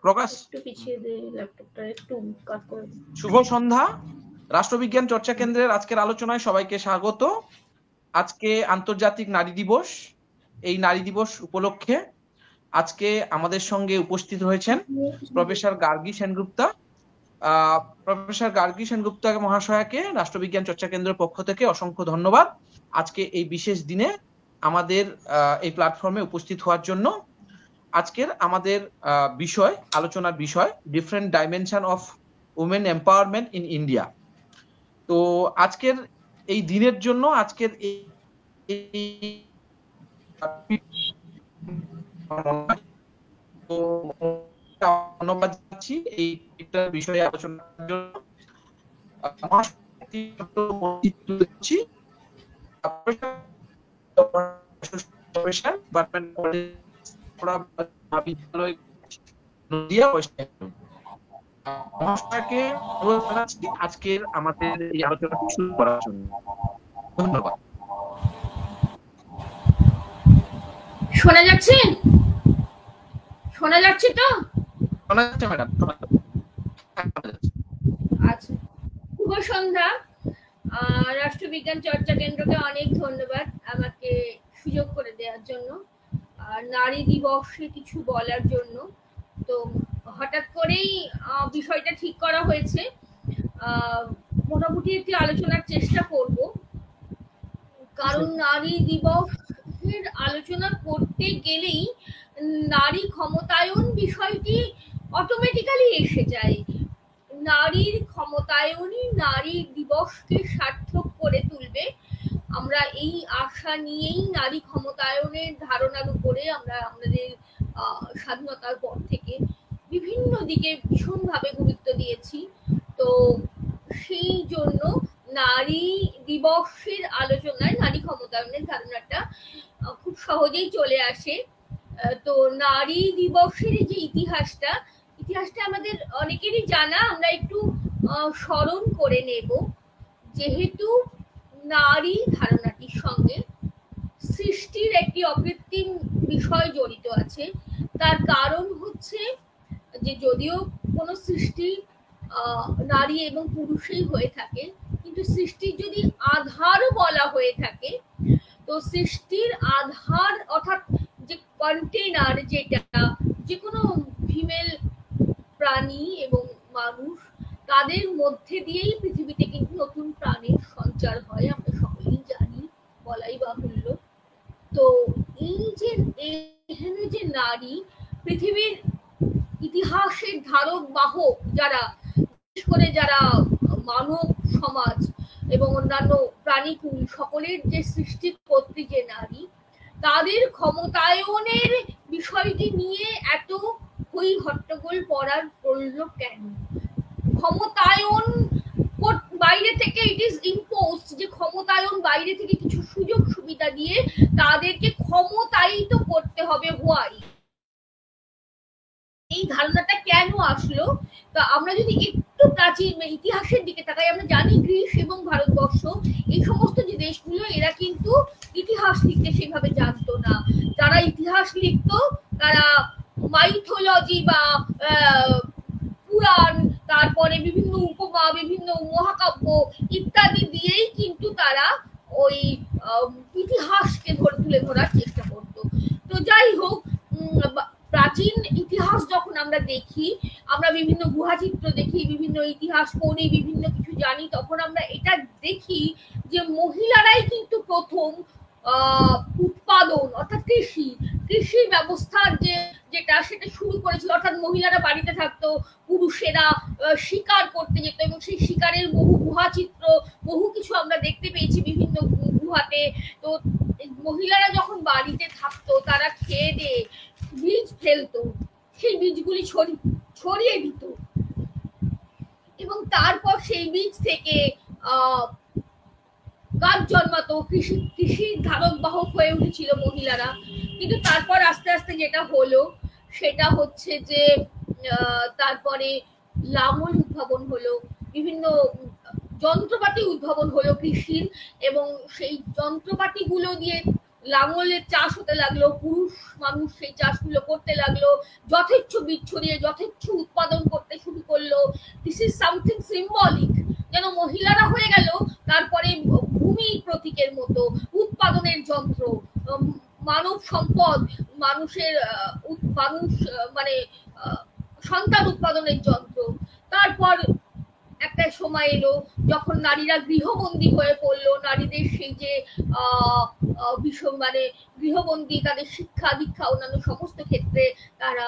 প্রকাশ একটু পিছিয়ে দে ল্যাপটপটা, একটু কাট করে। শুভ সন্ধ্যা। রাষ্ট্রবিজ্ঞান চর্চা কেন্দ্রের আজকের আলোচনায় সবাইকে স্বাগত। আজকে আন্তর্জাতিক নারী দিবস। এই নারী দিবস উপলক্ষে আজকে আমাদের সঙ্গে উপস্থিত হয়েছেন প্রফেসর গার্গী সেনগুপ্তা। প্রফেসর গার্গী সেনগুপ্তা মহাশয়াকে রাষ্ট্রবিজ্ঞান চর্চা কেন্দ্রের পক্ষ থেকে অসংখ্য ধন্যবাদ আজকে এই বিশেষ দিনে আমাদের এই প্ল্যাটফর্মে উপস্থিত হওয়ার জন্য। আজকের আমাদের আলোচনার বিষয় different dimension of women empowerment in India. তো আজকের এই দিনের জন্য আজকের ধন্যবাদ জানাচ্ছি এই বিষয়ে আলোচনার জন্য। আজকের আমাদের এই আলোচনা শুরু করার জন্য ধন্যবাদ। শোনা যাচ্ছে? শোনা যাচ্ছে তো? শোনা যাচ্ছে ম্যাডাম। আচ্ছা, শুভ সন্ধ্যা। রাষ্ট্রবিজ্ঞান চর্চা কেন্দ্রকে অনেক ধন্যবাদ আমাকে সুযোগ করে দেওয়ার জন্য, নারী দিবসে কিছু বলার জন্য। তো হঠাৎ করেই বিষয়টা ঠিক করা হয়েছে। মোটামুটি একটি আলোচনার চেষ্টা করব, কারণ নারী দিবসের আলোচনা করতে গেলেই নারী ক্ষমতায়ন বিষয়টি অটোমেটিক্যালি এসে যায়। নারীর ক্ষমতায়নই নারী দিবসকে সার্থক করে তুলবে। আমরা এই আশা নিয়েই নারী ক্ষমতায়নের ধারণার উপরে আমরা আমাদের স্বাধীনতার পর থেকে বিভিন্ন দিকে ভীষণভাবে গুরুত্ব দিয়েছি। তো সেই জন্য নারী দিবসের আলোচনায় নারী ক্ষমতায়নের ধারণাটা খুব সহজেই চলে আসে। তো নারী দিবসের যে ইতিহাসটা আমাদের অনেকেরই জানা, আমরা একটু স্মরণ করে নেব। যেহেতু নারী ধারণাটির সঙ্গে সৃষ্টির একটি অকৃত্রিম বিষয় জড়িত আছে। তার কারণ হচ্ছে যে যদিও কোনো সৃষ্টি নারী এবং পুরুষই হয়ে থাকে, কিন্তু সৃষ্টির যদি আধারও বলা হয়ে থাকে, তো সৃষ্টির আধার অর্থাৎ যে কন্টেনার, যেটা যে কোনো ফিমেল প্রাণী এবং মানুষ, তাদের মধ্যে দিয়েই পৃথিবীতে কিন্তু নতুন প্রাণের সঞ্চার হয়, আমরা সকলেই জানি, বলাই বাহুল্য। তো এই যে এখানে যে নারী পৃথিবীর ইতিহাসের ধারক বাহক, যারা বিশেষ করে যারা মানব সমাজ এবং অন্যান্য প্রাণীকুল সকলের যে সৃষ্টিকর্ত্রী যে নারী, তাদের ক্ষমতায়নের বিষয়টি নিয়ে এত হই হট্টগোল পড়ার প্রয়োজন কেন? ক্ষমতায়ন বাইরে থেকে ইট ইজ ইম্পোজড, যে ক্ষমতায়ন বাইরে থেকে কিছু সুযোগ সুবিধা দিয়ে তাদেরকে ক্ষমতায়িত করতে হবে। হোয়াই এই ধারণাটা কেন আসলো? তা আমরা যদি একটু প্রাচীন ইতিহাসের দিকে তাকাই, আমরা জানি গ্রিস এবং ভারতবর্ষ এই সমস্ত যে দেশগুলো, এরা কিন্তু ইতিহাস লিখতে সেভাবে জানতো না। যারা ইতিহাস লিখতো তারা মাইথোলজি বা পুরাণ, তারপরে বিভিন্ন উপমা, বিভিন্ন মহাকাব্য ইত্যাদি দিয়েই কিন্তু তারা ওই ইতিহাসকে তুলে ধরার চেষ্টা করত। তো যাই হোক, প্রাচীন ইতিহাস যখন আমরা দেখি, আমরা বিভিন্ন গুহাচিত্র দেখি, বিভিন্ন ইতিহাস পড়ি, বিভিন্ন কিছু জানি, তখন আমরা এটা দেখি যে মহিলারাই কিন্তু প্রথম উৎপাদন অর্থাৎ কৃষি ব্যবস্থার যেটা সেটা শুরু করেছিল। অর্থাৎ মহিলারা বাড়িতে থাকতো, পুরুষেরা শিকার করতে যেত, এবং সেই শিকারের বহু গুহাচিত্র, বহু কিছু আমরা দেখতে পেয়েছি বিভিন্ন গুহাতে। তো মহিলারা যখন বাড়িতে থাকতো, তারা খেয়ে দিয়ে বীজ ফেলতো, সেই বীজগুলি ছড়িয়ে দিত, এবং তারপর সেই বীজ থেকে গাছ জন্মাতো, কৃষির ধারক বাহক হয়ে উঠেছিল মহিলারা। কিন্তু তারপর আস্তে আস্তে যেটা হলো সেটা হচ্ছে যে তারপরে লাঙল উদ্ভাবন হলো, বিভিন্ন যন্ত্রপাতি উদ্ভাবন হলো কৃষির, এবং সেই যন্ত্রপাতিগুলো দিয়ে লাঙলের চাষ হতে লাগলো, পুরুষ মানুষ সেই চাষগুলো করতে লাগলো, যথেচ্ছ বীজ ছড়িয়ে যথেচ্ছ উৎপাদন করতে শুরু করলো। দিস ইজ সামথিং সিম্বলিক, যেন মহিলারা হয়ে গেল তারপরে ভূমি প্রতীকের মতো, উৎপাদনের যন্ত্র, মানব সম্পদ, মানুষের মানুষ মানে সন্তান উৎপাদনের যন্ত্র। তারপর একটা সময় এলো যখন নারীরা গৃহবন্দী হয়ে পড়লো, নারীদের সেই যে বিষয় মানে গৃহবন্দী, তাদের শিক্ষা দীক্ষা অন্যান্য সমস্ত ক্ষেত্রে তারা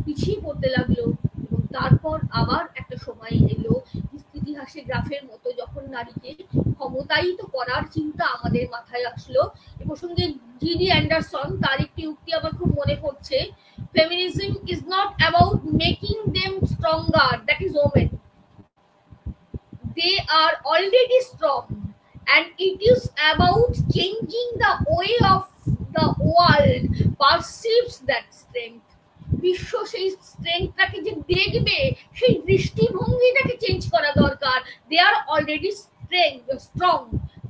পিছিয়ে পড়তে লাগলো। এবং তারপর আবার একটা সময় এলো ইতিহাসে গ্রাফের মতো, যখন নারীকে ক্ষমতায়িত করার চিন্তা আমাদের মাথায় আসলো। এ প্রসঙ্গে জিডি অ্যান্ডারসন, তার একটি উক্তি আমার খুব মনে পড়ছে, feminism is not about making them stronger, that is women, they are already strong, and it is about changing the way of the world perceives that strength. বিশ্ব সেই স্ট্রেংথটাকে যে দেখবে, সেই দৃষ্টিভঙ্গিটাকে চেঞ্জ করা দরকার। দে আর অলরেডি স্ট্রং,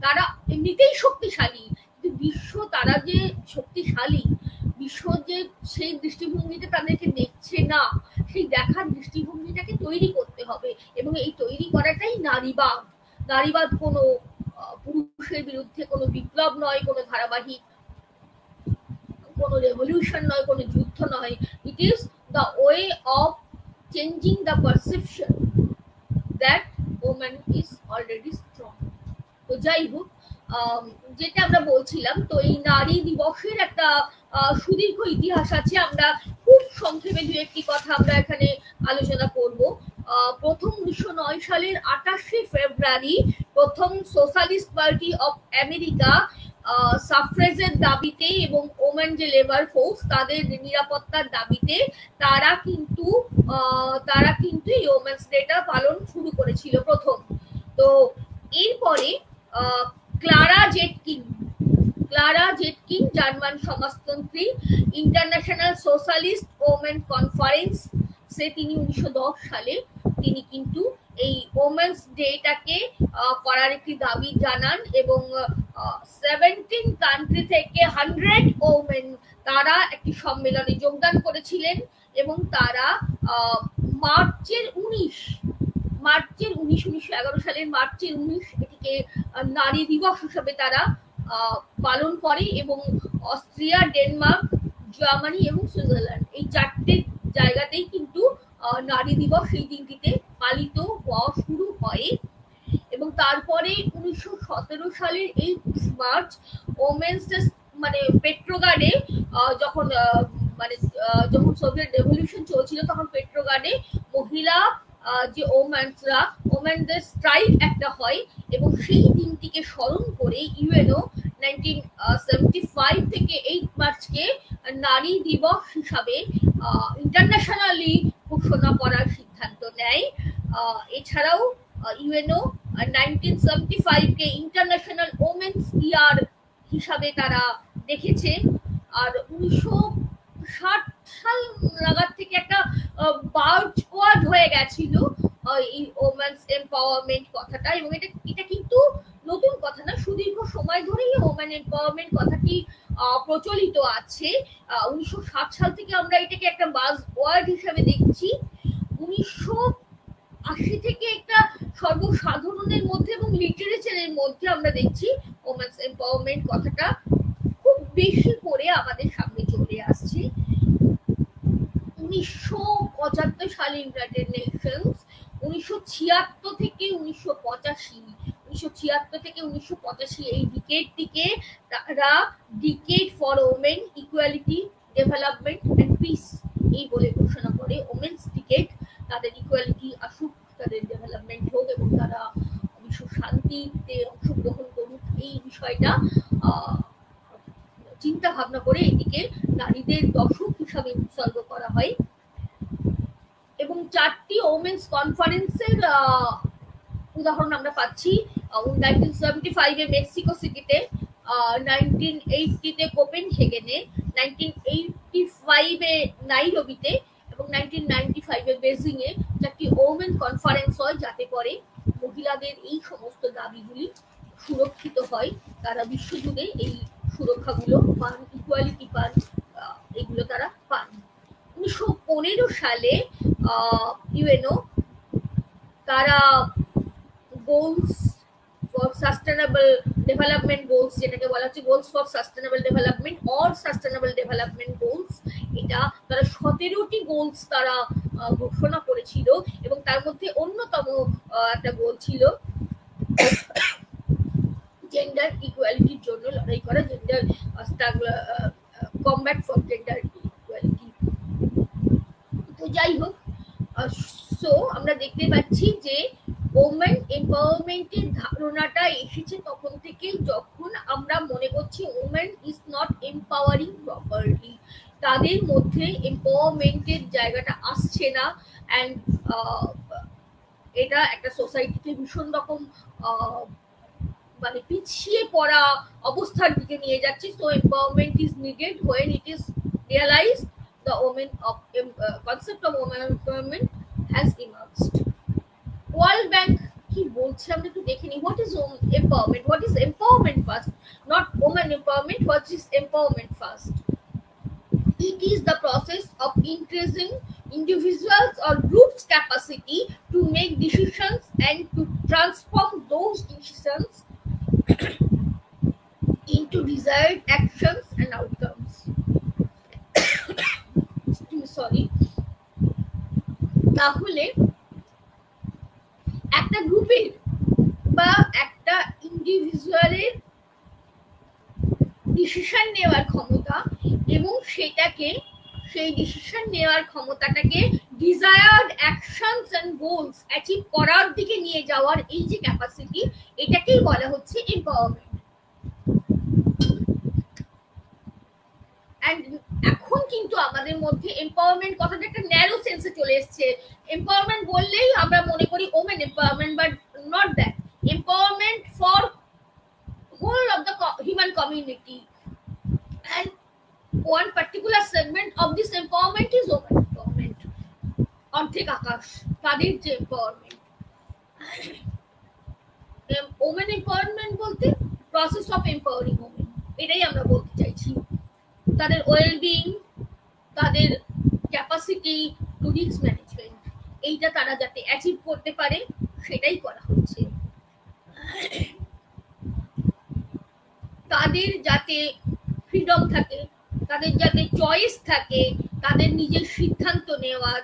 তারা এমনিতেই শক্তিশালী, কিন্তু বিশ্ব তারা যে শক্তিশালী, বিশ্ব যে সেই দৃষ্টিভঙ্গিটা তাদেরকে দেখছে না, সেই দেখার দৃষ্টিভঙ্গিটাকে তৈরি করতে হবে। এবং এই তৈরি করাটাই নারীবাদ। নারীবাদ কোনো পুরুষের বিরুদ্ধে কোনো বিপ্লব নয়, কোনো ধারাবাহিক কোনো রেভলিউশন নয়, কোনো যুদ্ধ নয়। It is the way of changing the perception that woman is already strong. তো যাই হোক, যেটা আমরা বলছিলাম, তো এই নারী দিবসের একটা সুদীর্ঘ ইতিহাস আছে। আমরা খুব সংক্ষেপে দু একটি কথা আমরা এখানে আলোচনা করব। প্রথম 1909 সালের 28শে ফেব্রুয়ারি প্রথম সোশ্যালিস্ট পার্টি অফ আমেরিকা সাফ্রেজের দাবিতে এবং ওমেন যে লেবার ফোর্স তাদের নিরাপত্তার দাবিতে তারা কিন্তু এই ওমেন্স ডেটা পালন শুরু করেছিল প্রথম। তো এরপরে ক্লারা জেটকিন জার্মান সমাজতন্ত্রী, ইন্টারন্যাশনাল সোশ্যালিস্ট ওমেন কনফারেন্স তিনি 1910 সালে তিনি কিন্তু এই ওমেন্স ডেটাকে করার একটি দাবি জানান, এবং 17 কান্ট্রি থেকে 100 ওমেন তারা একটি সম্মেলনে যোগদান করেছিলেন। এবং তারা মার্চের 1911 সালের মার্চের 19 এটিকে নারী দিবস হিসেবে তারা পালন করে। এবং অস্ট্রিয়া, ডেনমার্ক, জার্মানি এবং সুইজারল্যান্ড এই 4টে জায়গাতেই কিন্তু নারী দিবস এই দিনটিতে পালিত হওয়া শুরু হয়। এবং তারপরে 1917 সালের 8 মার্চ ওমেন্স ডে মানে পেট্রোগার্ডে যখন সোভিয়েত রেভলিউশন চলছিল, তখন পেট্রোগার্ডে মহিলা যে ওমেনদের স্ট্রাইক একটা হয়। এবং সেই দিনটিকে স্মরণ করে ইউএনও 1975 থেকে 8 মার্চকে নারী দিবস হিসাবে ইন্টারন্যাশনালি ঘোষণা করার সিদ্ধান্ত নেয়। এছাড়াও ইউএনও 1975 কে ইন্টারন্যাশনাল ওমেন্স ইয়ার হিসাবে তারা দেখেছে। আর 1960 সাল নাগাদ থেকে একটা বাজওয়ার্ড হয়ে গেছিল এই ওমেন্স এম্পাওয়ারমেন্ট কথাটা। এবং এটা কিন্তু নতুন কথা না, সুদীর্ঘ সময় ধরেই ওমেন এম্পাওয়ারমেন্ট কথাটি প্রচলিত আছে। 1960 সাল থেকে আমরা এটাকে একটা বাজওয়ার্ড হিসেবে দেখছি। 1980 থেকে একটা সর্বসাধারণের মধ্যে এবং লিটারেচারের মধ্যে আমরা দেখছি ওমেন্স এম্পাওয়ারমেন্ট কথাটা খুব বেশি করে আমাদের সামনে চলে আসছে। 1975 সালে ইউনাইটেড নেশনস, 1976 থেকে 1985 এই ডিকেডটিকে তারা decade for women equality, development and peace এই বলে ঘোষণা করে। ওমেন্স ডিকেড, তাদের ইকুয়ালিটি আসুক, তাদের ডেভেলপমেন্ট হোক এবং তারা বিশ্ব শান্তিতে অংশগ্রহণ করুক, এই বিষয়টা চিন্তা ভাবনা করে এটিকে নারীদের দশক হিসাবে উৎসর্গ করা হয়। এবং 4টি ওমেন্স কনফারেন্সের উদাহরণ আমরা পাচ্ছি। 1975 এ মেক্সিকো সিটিতে, 1980 তে কোপেনহেগেনে, 1985 এ নাইরোবিতে এবং 1995 এ বেজিং এ 4টি ওমেন কনফারেন্স হয়, যাতে করে মহিলাদের এই সমস্ত দাবিগুলি সুরক্ষিত হয়, তারা বিশ্বজুড়ে এই সুরক্ষাগুলো পান, ইকুয়ালিটি পান, এগুলো তারা পান। 1915 সালে ইউএনও তারা goals for sustainable development goals, যেটাকে বলা হচ্ছে goals for sustainable development or sustainable development goals, এটা তারা 17টি গোলস তারা ঘোষণা করেছিল এবং তার মধ্যে অন্যতম একটা গোল ছিল জেন্ডার ইকুয়ালিটির জন্য লড়াই করা, gender combat for gender equality. তো যাই হোক, সো আমরা দেখতে পাচ্ছি যে ওমেন এম্পাওয়ারমেন্টের ধারণাটা এসেছে তখন থেকে, যখন আমরা মনে করছি women is not empowering properly, তাদের মধ্যে এম্পাওয়ারমেন্টের জায়গাটা আসছে না। অ্যান্ড এটা একটা সোসাইটিকে ভীষণ রকম মানে পিছিয়ে পড়া অবস্থার দিকে নিয়ে যাচ্ছে। So empowerment is needed when it is realized the women of concept of women empowerment has emerged. World Bank কি বলছে আমরা একটু দেখে নিই। What is empowerment? What is empowerment first? Not women empowerment. What is empowerment first? It is the process of increasing individuals or groups' capacity to make decisions and to transform those decisions into desired actions and outcomes. Sorry. তাহলে একটা গ্রুপের বা একটা ইন্ডিভিজুয়ালের decision নেওয়ার ক্ষমতা এবং সেটাকে, সেই ডিসিশন নেওয়ার ক্ষমতাটাকে desired actions and goals achieve করার দিকে নিয়ে যাওয়ার এই যে ক্যাপাসিটি, এটাকেই বলা হচ্ছে এম্পাওয়ারমেন্ট। এন্ড এখন কিন্তু আমাদের মধ্যে এম্পাওয়ারমেন্ট কথাটা একটা ন্যারো সেন্সে চলে এসেছে। এম্পাওয়ারমেন্ট বললেই আমরা মনে করি women empowerment, but not that. Empowerment for whole of the human community, and one particular segment of this empowerment is women empowerment. অর্ধেক আকাশ তাদের যে এম্পাওয়ারমেন্ট, women empowerment বলতে প্রসেস অফ এম্পাওয়ারিং women, এটাই আমরা বলতে চাইছি। তাদের ওয়েলবিং, তাদের ক্যাপাসিটি টু রিস্ক ম্যানেজমেন্ট, এইটা তারা যাতে অ্যাচিভ করতে পারে সেটাই করা হচ্ছে। তাদের যাতে ফ্রিডম থাকে, তাদের যাতে চয়েস থাকে, তাদের নিজের সিদ্ধান্ত নেওয়ার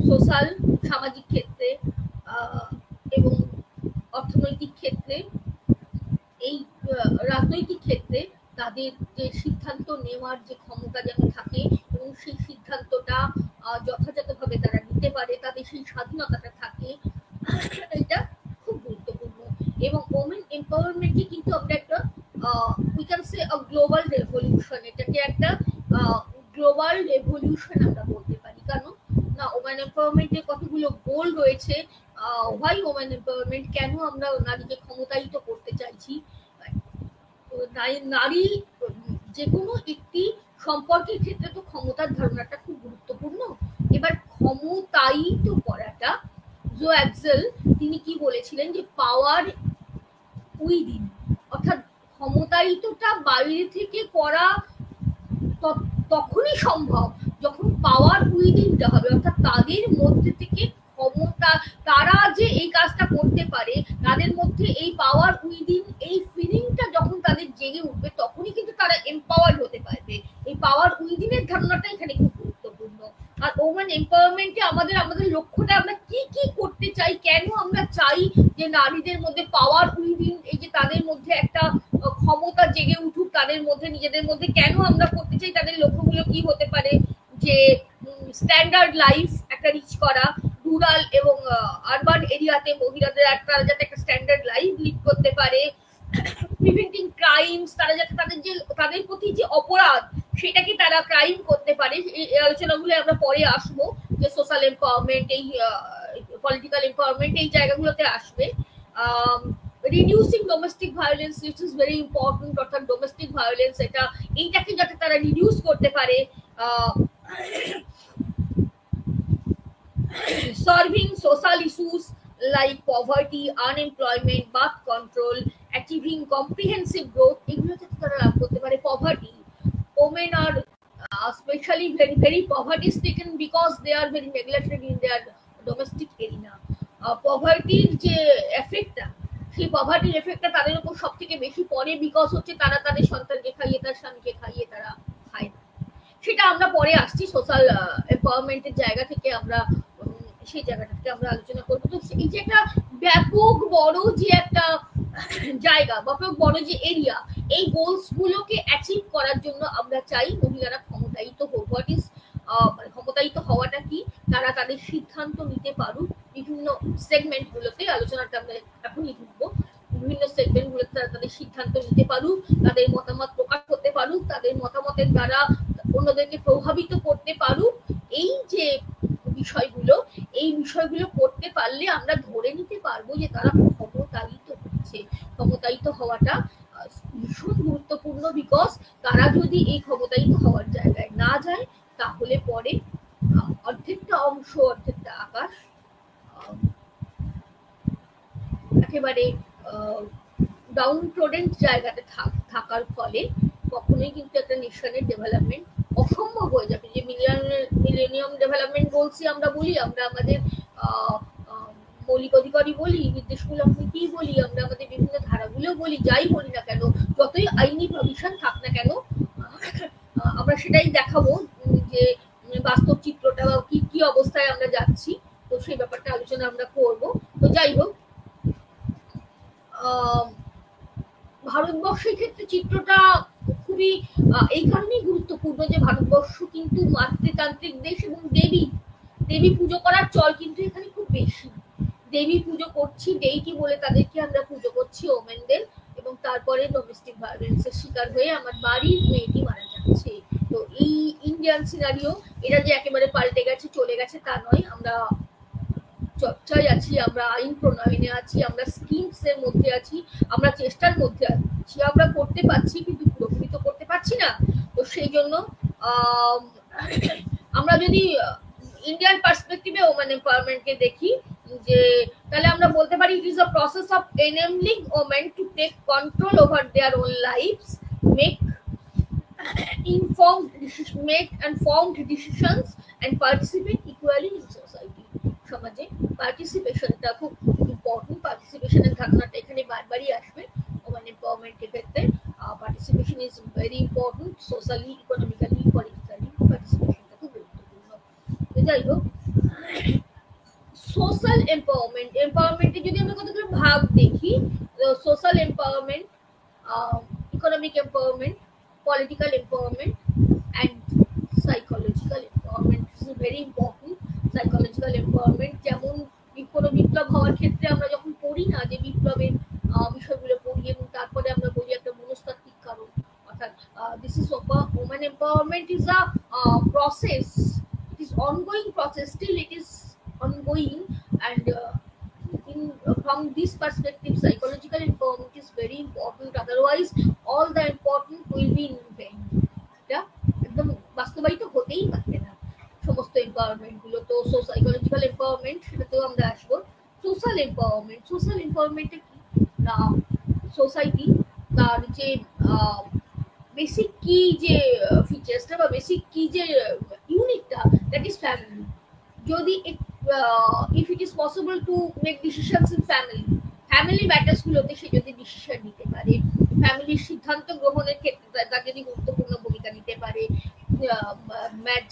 সোশ্যাল সামাজিক ক্ষেত্রে এবং অর্থনৈতিক ক্ষেত্রে, এই রাজনৈতিক ক্ষেত্রে তাদের যে সিদ্ধান্ত নেওয়ার যে ক্ষমতা যেন থাকে এবং সেই সিদ্ধান্তটা যথাযথভাবে তারা নিতে পারে, তাদের সেই স্বাধীনতাটা থাকে, এটা খুব গুরুত্বপূর্ণ। এবং ওমেন এম্পাওয়ারমেন্টকে কিন্তু আমরা একটা we can say a global revolution, এটাকে একটা গ্লোবাল রেভলিউশন আমরা বলতে পারি। কারণ না, ওমেন এম্পাওয়ারমেন্টের কতগুলো গোল রয়েছে। হোয়াই ওমেন এম্পাওয়ারমেন্ট, কেন আমরা নারীকে ক্ষমতায়িত করতে চাইছি। নারী যে কোনো একটি সম্পর্কের ক্ষেত্রে তো ক্ষমতার ধারণাটা খুব গুরুত্বপূর্ণ। এবার ক্ষমতায়িত করাটা, জো অ্যাক্সেল তিনি কি বলেছিলেন যে পাওয়ার উইদিন, অর্থাৎ ক্ষমতায়িতটা বাইরে থেকে করা তখনই সম্ভব যখন পাওয়ার উইদিনটা হবে, অর্থাৎ তাদের মধ্যে থেকে ক্ষমতা, তারা যে এই কাজটা করতে পারে, তাদের মধ্যে এই পাওয়ার উইদিন, এই ফিলিংটা যখন তাদের জেগে উঠবে তখনই কিন্তু তারা এম্পাওয়ার্ড হতে পারবে। এই পাওয়ার উইদিনের ধারণাটা এখানে খুব গুরুত্বপূর্ণ। আর ওমেন এম্পাওয়ারমেন্টে আমাদের লক্ষ্যটা আমরা কি কি করতে চাই, কেন আমরা চাই যে নারীদের মধ্যে পাওয়ার উইদিন, এই যে তাদের মধ্যে একটা ক্ষমতা জেগে উঠুক তাদের মধ্যে, নিজেদের মধ্যে, কেন আমরা করতে চাই, তাদের লক্ষ্যগুলো কি হতে পারে, যে স্ট্যান্ডার্ড লাইফ একটা রিচ করা, রুরাল এবং আরবান এরিয়াতে মহিলাদের তারা যাতে একটা স্ট্যান্ডার্ড লাইফ লিড করতে পারে, প্রিভেন্টিং ক্রাইমস, তারা যাতে তাদের প্রতি যে অপরাধ সেটাকে তারা ক্রাইম করতে পারে। এই আলোচনাগুলো আমরা পরে আসবো, যে সোশ্যাল এম্পাওয়ারমেন্ট, এই পলিটিক্যাল এম্পাওয়ারমেন্ট এই জায়গাগুলোতে আসবে। Reducing domestic violence, it is very important, অর্থাৎ ডোমেস্টিক ভায়োলেন্স এইটাকে যাতে তারা রিডিউস করতে পারে। Solving social issues like poverty, unemployment, birth control, achieving comprehensive growth, এগুলো থেকে তারা লাভ করতে পারে। Poverty, women are especially very poverty stricken because they are very neglected in their domestic arena. পভার্টির যে এফেক্টটা, সেই পভার্টির এফেক্টটা তাদের উপর সব থেকে বেশি পড়ে, বিকজ হচ্ছে তারা তাদের সন্তানকে খাইয়ে, তার স্বামীকে খাইয়ে তারা খায় না। সেটা আমরা পরে আসছি, সোশ্যাল এম্পাওয়ারমেন্টের জায়গা থেকে আমরা সেই জায়গাটাকে আমরা আলোচনা করবো। তো এই যে একটা ব্যাপক বড় যে একটা জায়গা, ব্যাপক বড় যে এরিয়া, এই গোলস গুলোকে অ্যাচিভ করার জন্য আমরা চাই মহিলারা ক্ষমতায়িত হোক। হোয়াট ইজ ক্ষমতায়িত হওয়াটা কি? তারা তাদের সিদ্ধান্ত নিতে পারুক। বিভিন্ন সেগমেন্ট গুলোতে আলোচনাটা আমরা এখনই ঢুকবো। বিভিন্ন সেগমেন্ট গুলোতে তারা তাদের সিদ্ধান্ত নিতে পারুক, তাদের মতামত প্রকাশ করতে পারুক, তাদের মতামতের দ্বারা অন্যদেরকে প্রভাবিত করতে পারুক। এই যে বিষয়গুলো, এই বিষয়গুলো করতে পারলে আমরা ধরে নিতে পারবো যে তারা ক্ষমতায়িত হচ্ছে। ক্ষমতায়িত হওয়াটা ভীষণ গুরুত্বপূর্ণ, বিকজ তারা যদি এই ক্ষমতায়িত হওয়ার জায়গায় না যায়, তাহলে পরে অর্ধেকটা অংশ, অর্ধেকটা আকাশ একেবারে ডাউন প্রোডেন্ট জায়গাতে থাকার ফলে কখনোই কিন্তু একটা নেশনের ডেভেলপমেন্ট অসম্ভব হয়ে যাবে। যে মিলেনিয়াম ডেভেলপমেন্ট গোলস আমরা বলি, আমরা আমাদের মৌলিক অধিকারই বলি, নির্দেশমূলক নীতি বলি, আমরা আমাদের বিভিন্ন ধারাগুলো বলি, যাই বলি না কেন, যতই আইনি প্রভিশন থাক না কেন, আমরা সেটাই দেখাবো যে বাস্তব চিত্রটা কি কি অবস্থায় আমরা যাচ্ছি। তো সেই ব্যাপারটা আলোচনা আমরা করব। তো যাই হোক, ভারতবর্ষের ক্ষেত্রে চিত্রটা খুবই এই কারণেই গুরুত্বপূর্ণ যে ভারতবর্ষ কিন্তু মাতৃতান্ত্রিক দেশ, এবং দেবী পুজো করার চল কিন্তু এখানে খুব বেশি। দেবী পুজো করছি, ডেইটি বলে তাদেরকে আমরা পুজো করছি, ওমেনদের, এবং তারপরে ডোমেস্টিক ভায়োলেন্সের শিকার হয়ে আমার বাড়ির মেয়েটি মারা যাচ্ছে। তো এই ইন্ডিয়ান সিনারিও, এটা যে একেবারে পাল্টে গেছে, চলে গেছে তা নয়। আমরা চর্চায় আছি, আমরা আইন প্রণয়নে আছি, আমরা স্কিমস এর মধ্যে আছি, আমরা চেষ্টার মধ্যে আছি, আমরা করতে পারছি, কিন্তু পুরোপুরি তো করতে পারছি না। তো সেই জন্য আমরা যদি ইন্ডিয়ান পার্সপেক্টিভে ওমেন এম্পাওয়ারমেন্টকে দেখি, যে তাহলে আমরা বলতে পারি it is a process of enabling women to take control over their own lives, make informed decisions and participate equally in society. সমাজে পার্টিসিপেশনটা খুব ইম্পর্টেন্ট। পার্টিসিপেশনের ধারণাটা এখানে বারবারই আসবে ওমেন এম্পাওয়ারমেন্টের ক্ষেত্রে। Participation is very important, socially, economically, politically পার্টিসিপেশনটা খুব গুরুত্বপূর্ণ। যাই হোক, সোশ্যাল এম্পাওয়ারমেন্টে যদি আমরা কতগুলো ভাগ দেখি, social empowerment, economic empowerment, political empowerment and psychological empowerment is very important. Psychological empowerment, যেমন কোনো বিপ্লব হওয়ার ক্ষেত্রে আমরা যখন পড়ি না, যে বিপ্লবের বিষয়গুলো পড়ি, এবং তারপরে আমরা বলি একটা মনস্তাত্ত্বিক কারণ, অর্থাৎ this is women empowerment is a process, it is ongoing process, still it is ongoing, and from this perspective psychological empowerment is very important, otherwise all the important will be in vain. এটা একদম বাস্তবায়িত হতেই পারে না সমস্ত empowerment গুলো। তো psychological empowerment, সেটাতেও আমরা আসবো। সোশ্যাল এম্পাওয়ারমেন্টে কি না, সোসাইটি তার যে বেসিক কি যে ফিচার্সটা বা বেসিক কি যে ইউনিটটা, দ্যাট ইজ ফ্যামিলি। যদি if it is possible to make decisions in family matters গুলোতে সে যদি ডিসিশন নিতে পারে, ফ্যামিলির সিদ্ধান্ত গ্রহণের ক্ষেত্রে তার যদি গুরুত্বপূর্ণ ভূমিকা নিতে পারে,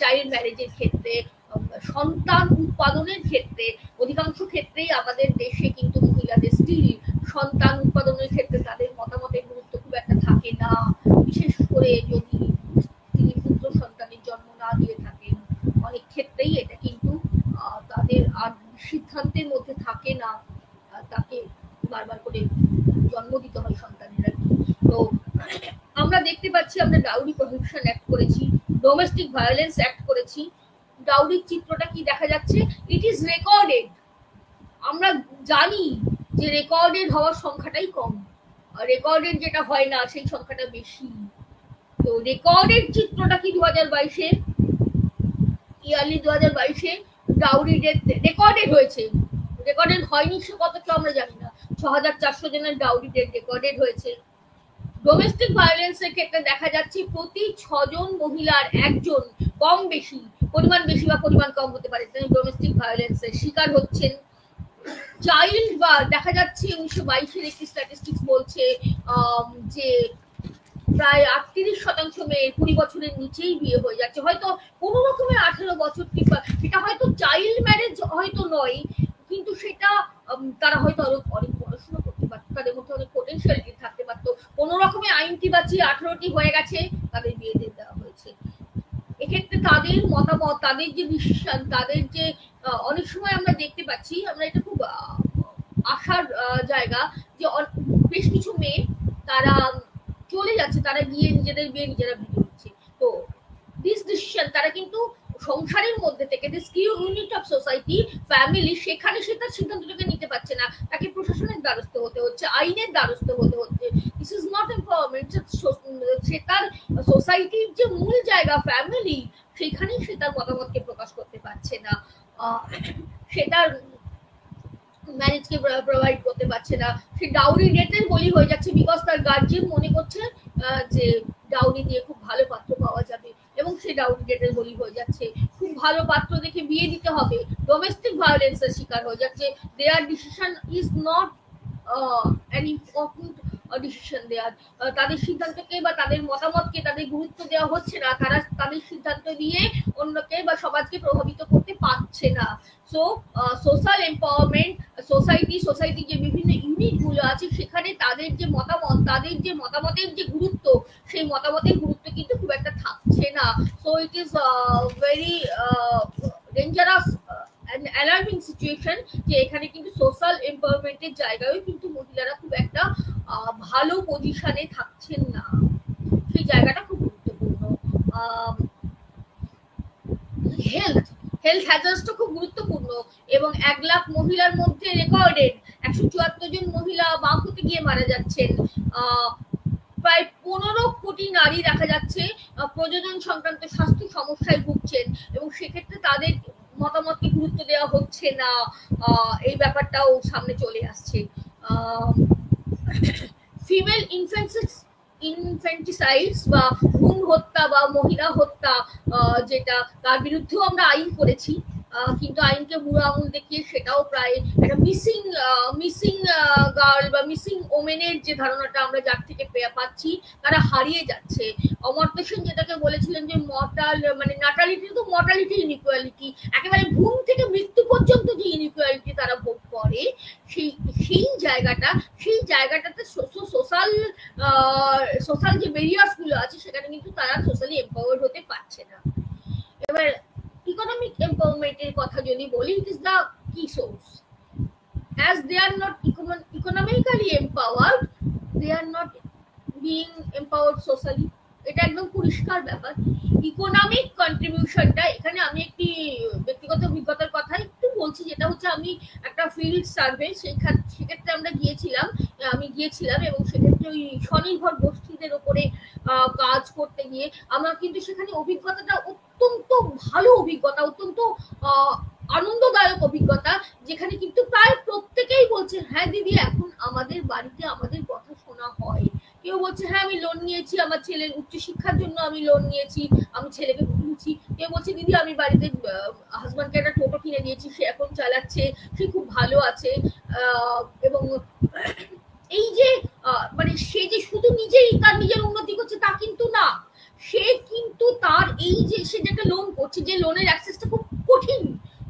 চাইল্ড ম্যারেজের ক্ষেত্রে, সন্তান উৎপাদনের ক্ষেত্রে, অধিকাংশ ক্ষেত্রেই আমাদের দেশে কিন্তু মহিলাদের স্টিল সন্তান উৎপাদনের ক্ষেত্রে তাদের মতামতের গুরুত্ব খুব একটা থাকে না, বিশেষ করে যদি তিনি পুত্র সন্তানের জন্ম না দিয়ে থাকেন। অনেক ক্ষেত্রেই এটা কিন্তু তাদের আর সিদ্ধান্তের মধ্যে থাকে না, তাকে বারবার করে জন্ম দিতে হয় সন্তানের। তো আমরা দেখতে পাচ্ছি, আমরা ডাউরি প্রহিবিশন অ্যাক্ট করেছি, ডোমেস্টিক ভায়োলেন্স অ্যাক্ট করেছি। ডাউরির চিত্রটা কি দেখা যাচ্ছে? It is recorded. আমরা জানি যে রেকর্ডেড হওয়ার সংখ্যাটাই কম, আর রেকর্ডেড যেটা হয় না সেই সংখ্যাটা বেশি। তো রেকর্ডেড চিত্রটা কি 2022-এ, ইয়ারলি 2022-এ ডাউরি ডেথ রেকর্ডেড হয়েছে, রেকর্ডেড হয়নি সে কতটা আমরা জানি না। 6400 জনের ডাউরি ডেট রেকর্ডেড হয়েছে। ডোমেস্টিক ভায়োলেন্সের ক্ষেত্রে দেখা যাচ্ছে প্রতি 6 জন মহিলার একজন কম বেশি, পরিমাণ বেশি বা পরিমাণ কম হতে পারে, তিনি ডোমেস্টিক ভায়োলেন্সের শিকার হচ্ছেন। চাইল্ড বা দেখা যাচ্ছে 1922-এর একটি স্ট্যাটিস্টিক্স বলছে যে প্রায় 38% মেয়ে 20 বছরের নিচেই বিয়ে হয়ে যাচ্ছে, হয়তো কোনো রকমের 18 বছর কিংবা এটা হয়তো চাইল্ড ম্যারেজ হয়তো নয়, কিন্তু সেটা তারা হয়তো অনেক পড়াশোনা করতে পারতো, তাদের মধ্যে অনেক পোটেনশিয়ালিটি থাকতে পারতো, কোনো রকমের আইনটি বাঁচিয়ে 18টি হয়ে গেছে, তাদের বিয়ে দিয়ে দেওয়া হয়েছে। এক্ষেত্রে তাদের মতামত, তাদের যে ডিসিশন, তাদের যে অনেক সময় আমরা দেখতে পাচ্ছি, আমরা এটা খুব আশার জায়গা যে বেশ কিছু মেয়ে তারা চলে যাচ্ছে, তারা গিয়ে নিজেদের বিয়ে নিজেরা বিয়ে দিচ্ছে। তো দিস ডিসিশন তারা কিন্তু সংসারের মধ্যে থেকে দিস কি ইউনিট অফ সোসাইটি ফ্যামিলি, সেখানে সে তার সিদ্ধান্তটাকে নিতে পারছে না, তাকে প্রশাসনের দ্বারস্থ হতে হচ্ছে, আইনের দ্বারস্থ হতে হচ্ছে। This is not empowerment. সে তার সোসাইটির যে মূল জায়গা ফ্যামিলি, সেখানেই সে তার মতামতকে প্রকাশ করতে পারছে না, সে তার ম্যারেজকে প্রোভাইড করতে পারছে না, সে ডাউরি ডেটের বলি হয়ে যাচ্ছে বিকজ তার গার্জিয়ান মনে করছে যে ডাউরি দিয়ে খুব ভালো পাত্র পাওয়া যাবে এবং সে ডাউরি ডেটের বলি হয়ে যাচ্ছে, খুব ভালো পাত্র দেখে বিয়ে দিতে হবে, ডোমেস্টিক ভায়োলেন্সের শিকার হয়ে যাচ্ছে। Their decision is not an important decision their, তাদের সিদ্ধান্তকে বা তাদের মতামতকে তাদের গুরুত্ব দেওয়া হচ্ছে না, তারা তাদের সিদ্ধান্ত দিয়ে অন্যকে বা সমাজকে প্রভাবিত করতে পারছে না। সো সোশ্যাল এম্পাওয়ারমেন্ট, সোসাইটি যে বিভিন্ন ইউনিট গুলো আছে সেখানে তাদের যে মতামত, তাদের যে মতামতের যে গুরুত্ব, সেই মতামতের গুরুত্ব কিন্তু খুব একটা থাকছে না। So it is very dangerous an alarming situation যে এখানে কিন্তু সোশ্যাল এম্পাওয়ারমেন্টের জায়গায় কিন্তু মহিলারা খুব একটা ভালো পজিশনে থাকছেন না, সেই জায়গাটা খুব গুরুত্বপূর্ণ। হেলথ হ্যাজার্ডসটা খুব গুরুত্বপূর্ণ এবং 1 লাখ মহিলার মধ্যে রেকর্ডেড 174 জন মহিলা বাঁকুতে গিয়ে মারা যাচ্ছেন। প্রায় 15 কোটি নারী দেখা যাচ্ছে প্রজনন সংক্রান্ত স্বাস্থ্য সমস্যায় ভুগছেন এবং সেক্ষেত্রে তাদের মতামতকে গুরুত্ব দেওয়া হচ্ছে না, এই ব্যাপারটাও সামনে চলে আসছে। ফিমেল ইনফ্যান্টিসাইডস বা ভ্রূণ হত্যা বা মহিলা হত্যা, যেটা তার বিরুদ্ধেও আমরা আইন করেছি, কিন্তু আইনকে বুড়ো আঙুল দেখিয়ে সেটাও প্রায় একটা মিসিং গার্ল বা মিসিং ওমেনের যে ধারণাটা আমরা যার থেকে পাচ্ছি তারা হারিয়ে যাচ্ছে। অমর্ত্য সেন যেটাকে বলেছিলেন যে মানে নাটালিটি তো মর্টালিটি ইনইকুয়ালিটি, একেবারে ভ্রূণ থেকে মৃত্যু পর্যন্ত যে ইনইকুয়ালিটি তারা ভোগ করে, সেই জায়গাটাতে সোশ্যাল যে ব্যারিয়ার্স গুলো আছে সেখানে কিন্তু তারা সোশ্যালি এম্পাওয়ার্ড হতে পারছে না। এবার ইকোনমিক এম্পাওয়ারমেন্টের কথা যদি বলি, ইট ইজ দ্য কি source. As they are not economically empowered, they are not being empowered socially. এটা একদম পরিষ্কার ব্যাপার। ইকোনমিক কন্ট্রিবিউশনটা এখানে আমি একটি ব্যক্তিগত অভিজ্ঞতার কথা একটু বলছি, যেটা হচ্ছে আমি একটা ফিল্ড সার্ভে সেক্ষেত্রে আমি গিয়েছিলাম এবং সেক্ষেত্রে ওই স্বনির্ভর গোষ্ঠীদের উপরে কাজ করতে গিয়ে আমার কিন্তু সেখানে অভিজ্ঞতাটা অত্যন্ত ভালো অভিজ্ঞতা, অত্যন্ত আনন্দদায়ক অভিজ্ঞতা, যেখানে কিন্তু প্রায় প্রত্যেকেই বলছে হ্যাঁ দিদি এখন আমাদের বাড়িতে আমাদের কথা শোনা হয়। কেউ বলছে হ্যাঁ আমি লোন নিয়েছি, আমার ছেলের উচ্চশিক্ষার জন্য আমি লোন নিয়েছি, আমি ছেলেকে পড়িয়েছি। কেউ বলছে দিদি আমি বাড়িতে হাজব্যান্ডকে একটা টোটো কিনে দিয়েছি, সে এখন চালাচ্ছে, সে খুব ভালো আছে। এবং এই যে মানে সে যে শুধু নিজেই তার নিজের উন্নতি করছে তা কিন্তু না, সে কিন্তু তার এই যে সে যেটা লোন করছে, যে লোনের অ্যাক্সেসটা খুব কঠিন,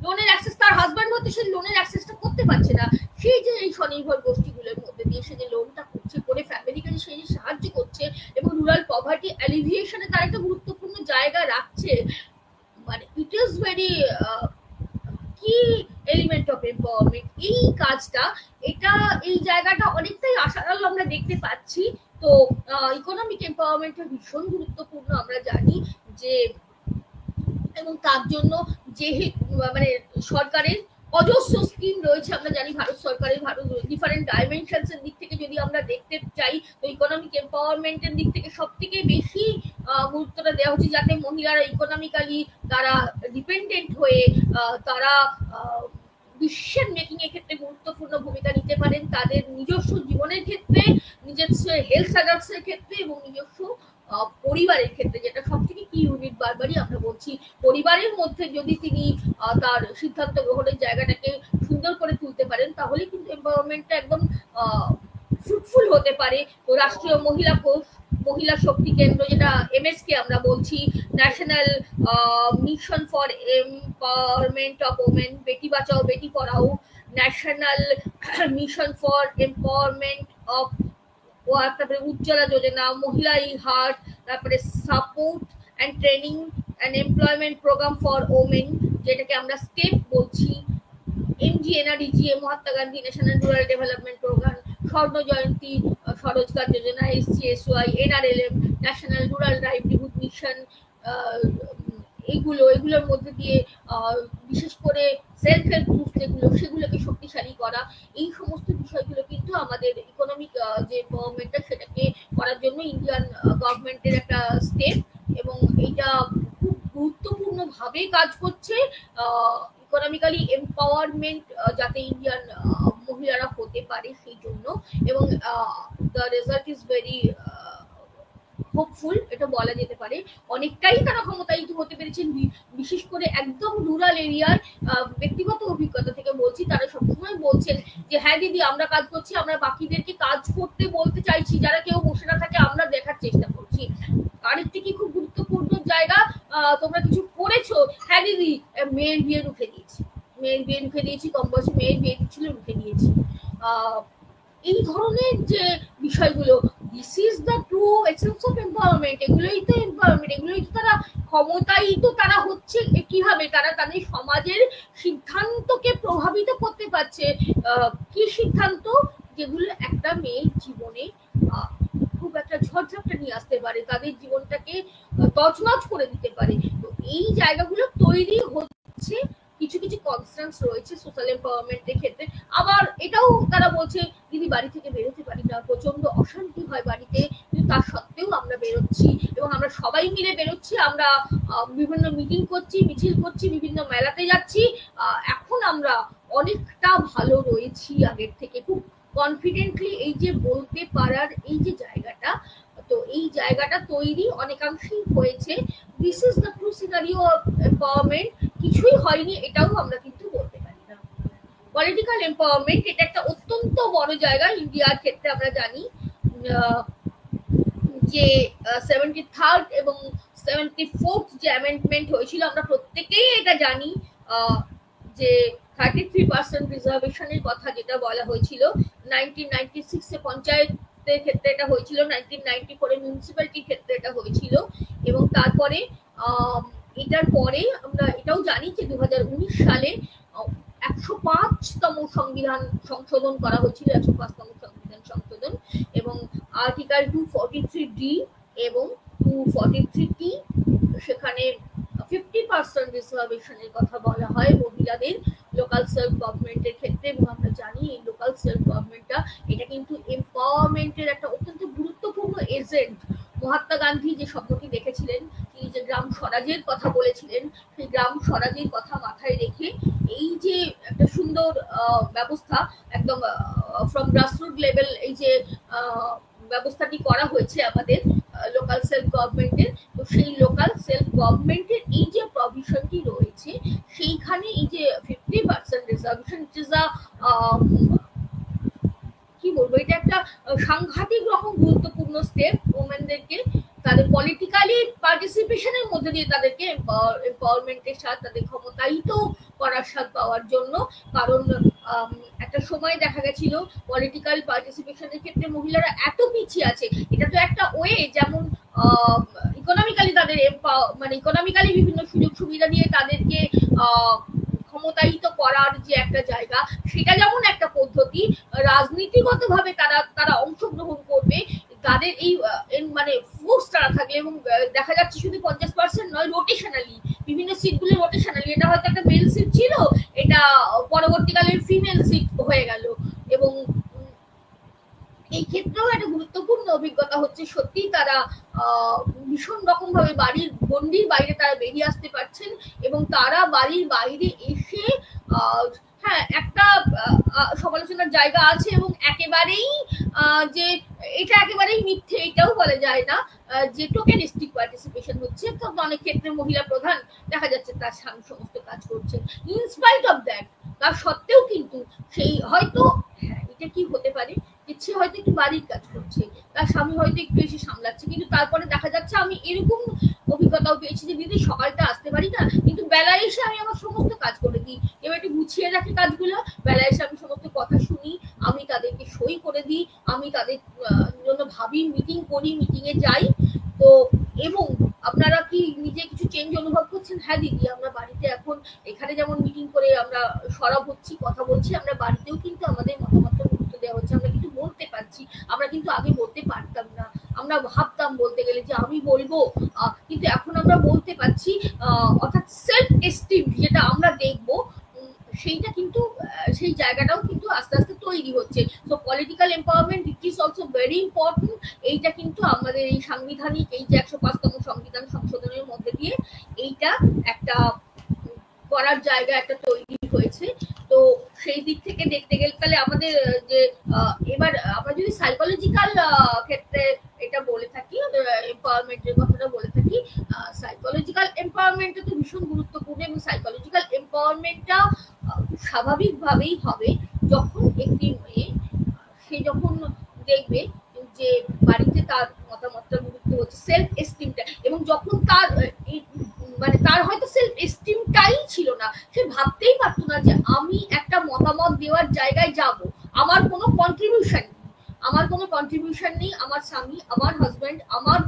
লোনের অ্যাক্সেস তার হাজব্যান্ড হতে সে লোনের অ্যাক্সেসটা করতে পারছে না, সেই যে এই স্বনির্ভর গোষ্ঠীগুলোর মধ্যে দিয়ে সে যে লোনটা করছে, করে ফ্যামিলিকে সে যে সাহায্য করছে এবং রুরাল পভার্টি অ্যালিভিয়েশনে তার একটা গুরুত্বপূর্ণ জায়গা রাখছে, মানে ইট ইজ ভেরি কি এলিমেন্ট অফ এম্পাওয়ারমেন্ট। এই কাজটা এই জায়গাটা অনেকটাই আশার আমরা দেখতে পাচ্ছি। তো ইকোনমিক এম্পাওয়ারমেন্টটা ভীষণ গুরুত্বপূর্ণ আমরা জানি যে, এবং তার জন্য যে মানে সরকারের অজস্র স্কিম রয়েছে আমরা জানি, ভারত সরকারের ডিফারেন্ট ডাইমেনশনস এর দিক থেকে যদি আমরা দেখতে চাই তো ইকোনমিক এম্পাওয়ারমেন্টের দিক থেকে সব থেকে বেশি গুরুত্বটা দেওয়া হচ্ছে যাতে মহিলারা ইকোনমিক্যালি তারা ডিপেন্ডেন্ট হয়ে তারা ডিসিশন মেকিং এর ক্ষেত্রে গুরুত্বপূর্ণ ভূমিকা নিতে পারেন, তাদের নিজস্ব জীবনের ক্ষেত্রে, নিজস্ব হেলথ স্ট্যাটাসের ক্ষেত্রে এবং নিজস্ব পরিবারের ক্ষেত্রে, যেটা সব থেকে কি ইউনিট বারবারই আমরা বলছি, পরিবারের মধ্যে যদি তিনি তার সিদ্ধান্ত গ্রহণের জায়গাটাকে সুন্দর করে তুলতে পারেন, তাহলে কিন্তু এম্পাওয়ারমেন্টটা একদম ফ্রুটফুল হতে পারে। তো রাষ্ট্রীয় মহিলা কোষ, মহিলা শক্তি কেন্দ্র, যেটা এমএসকে আমরা বলছি, national mission for empowerment of women, Beti Bachao Beti Padhao, national mission for empowerment of, তারপরে উজ্জ্বলা যোজনা, মহিলা ই হার্ট, তারপরে support and training and employment programme for women, যেটাকে আমরা স্টেপ বলছি, MGNREGA, Mahatma Gandhi national rural development programme, Swarna Jayanti Swarozgar Yojana, SGSY, NRLM, national rural livelihood mission, এগুলোর মধ্যে দিয়ে বিশেষ করে সেলফ হেল্প গ্রুপ যেগুলো, সেগুলোকে শক্তিশালী করা, এই সমস্ত বিষয়গুলো কিন্তু আমাদের ইকোনমিক যে এম্পাওয়ারমেন্টটা সেটাকে করার জন্য ইন্ডিয়ান গভর্নমেন্টের একটা স্টেপ, এবং এইটা খুব গুরুত্বপূর্ণ ভাবে কাজ করছে ইকোনমিক্যালি এম্পাওয়ারমেন্ট যাতে ইন্ডিয়ান মহিলারা হতে পারে সেই জন্য, এবং the result is very hopeful, এটা বলা যেতে পারে। অনেকটাই তারা ক্ষমতায়িত হতে পেরেছেন, বিশেষ করে একদম রুরাল এরিয়ার। ব্যক্তিগত অভিজ্ঞতা থেকে বলছি, তারা সবসময় বলছেন যে হ্যাঁ দিদি আমরা কাজ করছি, আমরা বাকিদেরকে কাজ করতে বলতে চাইছি, যারা কেউ বসে না থাকে আমরা দেখার চেষ্টা করছি। আরেকটি কি খুব গুরুত্বপূর্ণ জায়গা, তোমরা কিছু করেছো, হ্যাঁ দিদি মেয়ের বিয়ে রুখে দিয়েছি, কম বয়সে মেয়ের বিয়ে ছিল রুখে দিয়েছি। এই ধরনের যে বিষয়গুলো, this is the true essence of empowerment. এগুলোই তো এম্পাওয়ারমেন্ট, এগুলোই তো তারা ক্ষমতায়িত তারা হচ্ছে কিভাবে, তারা তাদের সমাজের সিদ্ধান্তকে প্রভাবিত করতে পারছে। কি সিদ্ধান্ত, যেগুলো একটা মেয়ের জীবনে খুব একটা ঝড়ঝাপটা নিয়ে আসতে পারে, তাদের জীবনটাকে তছনছ করে দিতে পারে। তো এই জায়গাগুলো তৈরি হচ্ছে, কিছু কিছু কনস্ট্যান্টস রয়েছে সোশ্যাল এম্পাওয়ারমেন্টের ক্ষেত্রে। আবার এটাও তারা বলছে দিদি বাড়ি থেকে বেরোতে পারি না, প্রচন্ড অশান্তি হয় বাড়িতে, কিন্তু তার সত্ত্বেও আমরা বেরোচ্ছি, এবং আমরা সবাই মিলে বেরোচ্ছি, আমরা বিভিন্ন মিটিং করছি, মিছিল করছি, বিভিন্ন মেলাতে যাচ্ছি। এখন আমরা অনেকটা ভালো রয়েছি আগের থেকে, খুব কনফিডেন্টলি এই যে বলতে পারার এই যে জায়গাটা, তো এই জায়গাটা তৈরি অনেকাংশেই হয়েছে। This is the true scenario of empowerment. কিছুই হয়নি এটাও আমরা কিন্তু বলতে পারি না। পলিটিক্যাল এম্পাওয়ারমেন্ট এটা একটা অত্যন্ত বড় জায়গা ইন্ডিয়ার ক্ষেত্রে। আমরা জানি যে 73rd এবং 74th যে অ্যামেন্ডমেন্ট হয়েছিল, আমরা প্রত্যেকেই এটা জানি যে 33% রিজার্ভেশনের কথা যেটা বলা হয়েছিল 1996 এ পঞ্চায়েতের ক্ষেত্রে এটা হয়েছিল, 1994 এ মিউনিসিপ্যালিটির ক্ষেত্রে এটা হয়েছিল, এবং তারপরে এটার পরে আমরা এটাও জানি যে 2019 সালে 105তম সংবিধান সংশোধন করা হয়েছিল, 105তম সংবিধান সংশোধন, এবং আর্টিকেল 243D এবং 243T, সেখানে 50% রিজার্ভেশনের কথা বলা হয় মহিলাদের লোকাল সেলফ গভর্নমেন্টের ক্ষেত্রে। এবং আমরা জানি এই লোকাল সেলফ গভর্নমেন্টটা এটা কিন্তু এম্পাওয়ারমেন্টের একটা অত্যন্ত গুরুত্বপূর্ণ এজেন্ট। মহাত্মা গান্ধী যে স্বপ্নটি দেখেছিলেন, তিনি যে গ্রাম স্বরাজের কথা বলেছিলেন, সেই গ্রাম স্বরাজের কথা মাথায় রেখে এই যে একটা সুন্দর ব্যবস্থা, একদম ফ্রম গ্রাসরুট লেভেল এই যে ব্যবস্থাটি করা হয়েছে আমাদের লোকাল সেলফ গভর্নমেন্টের, তো সেই লোকাল সেলফ গভর্নমেন্টের এই যে প্রভিশনটি রয়েছে, সেইখানে এই যে 50% রিজার্ভেশন, ইট ইজ আ কি বলবো, এটা একটা সাংঘাতিক রকম গুরুত্বপূর্ণ স্টেপ ওমেনদেরকে তাদের পলিটিক্যালি পার্টিসিপেশনের মধ্যে দিয়ে তাদেরকে এম্পাওয়ারমেন্টের সাথে তাদের ক্ষমতায়িত করার স্বাদ পাওয়ার জন্য। কারণ একটা সময় দেখা গেছিল পলিটিক্যাল পার্টিসিপেশনের ক্ষেত্রে মহিলারা এত পিছিয়ে আছে। এটা তো একটা ওয়ে, যেমন ইকোনমিক্যালি তাদের মানে ইকোনমিক্যালি বিভিন্ন সুযোগ সুবিধা দিয়ে তাদেরকে ক্ষমতায়িত করার যে একটা জায়গা, সেটা যেমন একটা পদ্ধতি, রাজনীতিগতভাবে তারা অংশগ্রহণ করবে, তাদের এই মানে ফোর্স তারা থাকলে, এবং দেখা যাচ্ছে শুধু 50% নয়, রোটেশনালি বিভিন্ন সিটগুলো রোটেশনালি, এটা হয়তো একটা মেল সিট ছিল, এটা পরবর্তীকালে ফিমেল সিট হয়ে গেল। এবং এই ক্ষেত্রেও একটা গুরুত্বপূর্ণ অভিজ্ঞতা হচ্ছে, সত্যি তারা ভীষণ রকম ভাবে বাড়ির গণ্ডির বাইরে তারা বেরিয়ে আসতে পারছেন, এবং তারা বাড়ির বাইরে এসে হ্যাঁ একটা সমালোচনার জায়গা আছে, এবং একেবারেই যে এটা একেবারেই মিথ্যে এটাও বলা যায় না, যে টোকেনিস্টিক পার্টিসিপেশন হচ্ছে। তো অনেক ক্ষেত্রে মহিলা প্রধান দেখা যাচ্ছে তার স্বামী সমস্ত কাজ করছেন, ইনস্পাইট অফ দ্যাট, তার সত্ত্বেও কিন্তু সেই হয়তো হ্যাঁ এটা কি হতে পারে যে সে হয়তো একটু বাড়ির কাজ করছে, তার স্বামী হয়তো একটু এসে সামলাচ্ছে, কিন্তু তারপরে দেখা যাচ্ছে আমি এরকম অভিজ্ঞতাও পেয়েছি যে দিদি সকালটা আসতে পারি না, কিন্তু বেলায় এসে আমি আমার সমস্ত কাজ করে দিই, এবার একটু গুছিয়ে রাখি কাজগুলো, বেলায় এসে আমি সমস্ত কথা শুনি, আমি তাদেরকে সই করে দিই, আমি তাদের জন্য ভাবি, মিটিং করি, মিটিং এ যাই। তো এবং আপনারা কি নিজে কিছু চেঞ্জ অনুভব করছেন? হ্যাঁ দিদি, আমরা বাড়িতে এখন এখানে যেমন মিটিং করে আমরা সরব হচ্ছি, কথা বলছি, আমরা বাড়িতেও কিন্তু আমাদের মতামতটা গুরুত্ব দেওয়া হচ্ছে, আমরা কিন্তু বলতে পারছি, আমরা কিন্তু আগে বলতে পারতাম না, আমরা ভাবতাম বলতে গেলে যে আমি বলবো, কিন্তু এখন আমরা বলতে পারছি, অর্থাৎ সেলফ এস্টিম যেটা আমরা দেখবো সেইটা কিন্তু সেই জায়গাটাও কিন্তু আস্তে আস্তে তৈরি হচ্ছে। So political empowerment it is also very important. এইটা কিন্তু আমাদের এই সাংবিধানিক এই যে 105তম সংবিধান সংশোধনের মধ্যে দিয়ে এইটা একটা করার জায়গা একটা তৈরি হয়েছে। তো সেই দিক থেকে দেখতে গেলে তাহলে আমাদের যে এবার আমরা যদি সাইকোলজিক্যাল ক্ষেত্রে এটা বলে থাকি, এম্পাওয়ারমেন্টের কথাটা বলে থাকি, সাইকোলজিক্যাল এম্পাওয়ারমেন্টটা তো ভীষণ গুরুত্বপূর্ণ, এবং সাইকোলজিক্যাল এম্পাওয়ারমেন্টটা স্বাভাবিকভাবেই হবে যখন একটি মেয়ে সে যখন দেখবে যে বাড়িতে তার মতামতটা গুরুত্ব হচ্ছে, সেলফ এস্টিমটা, এবং যখন তার মানে তার হয়তো সেলফ এস্টিমটাই ছিল না, সে ভাবতেই পারতো না যে আমি একটা মতামত দেওয়ার জায়গায় যাব, আমার কোনো কন্ট্রিবিউশন নেই, আমার কোনো কন্ট্রিবিউশন নেই, আমার স্বামী, আমার হাজবেন্ড, আমার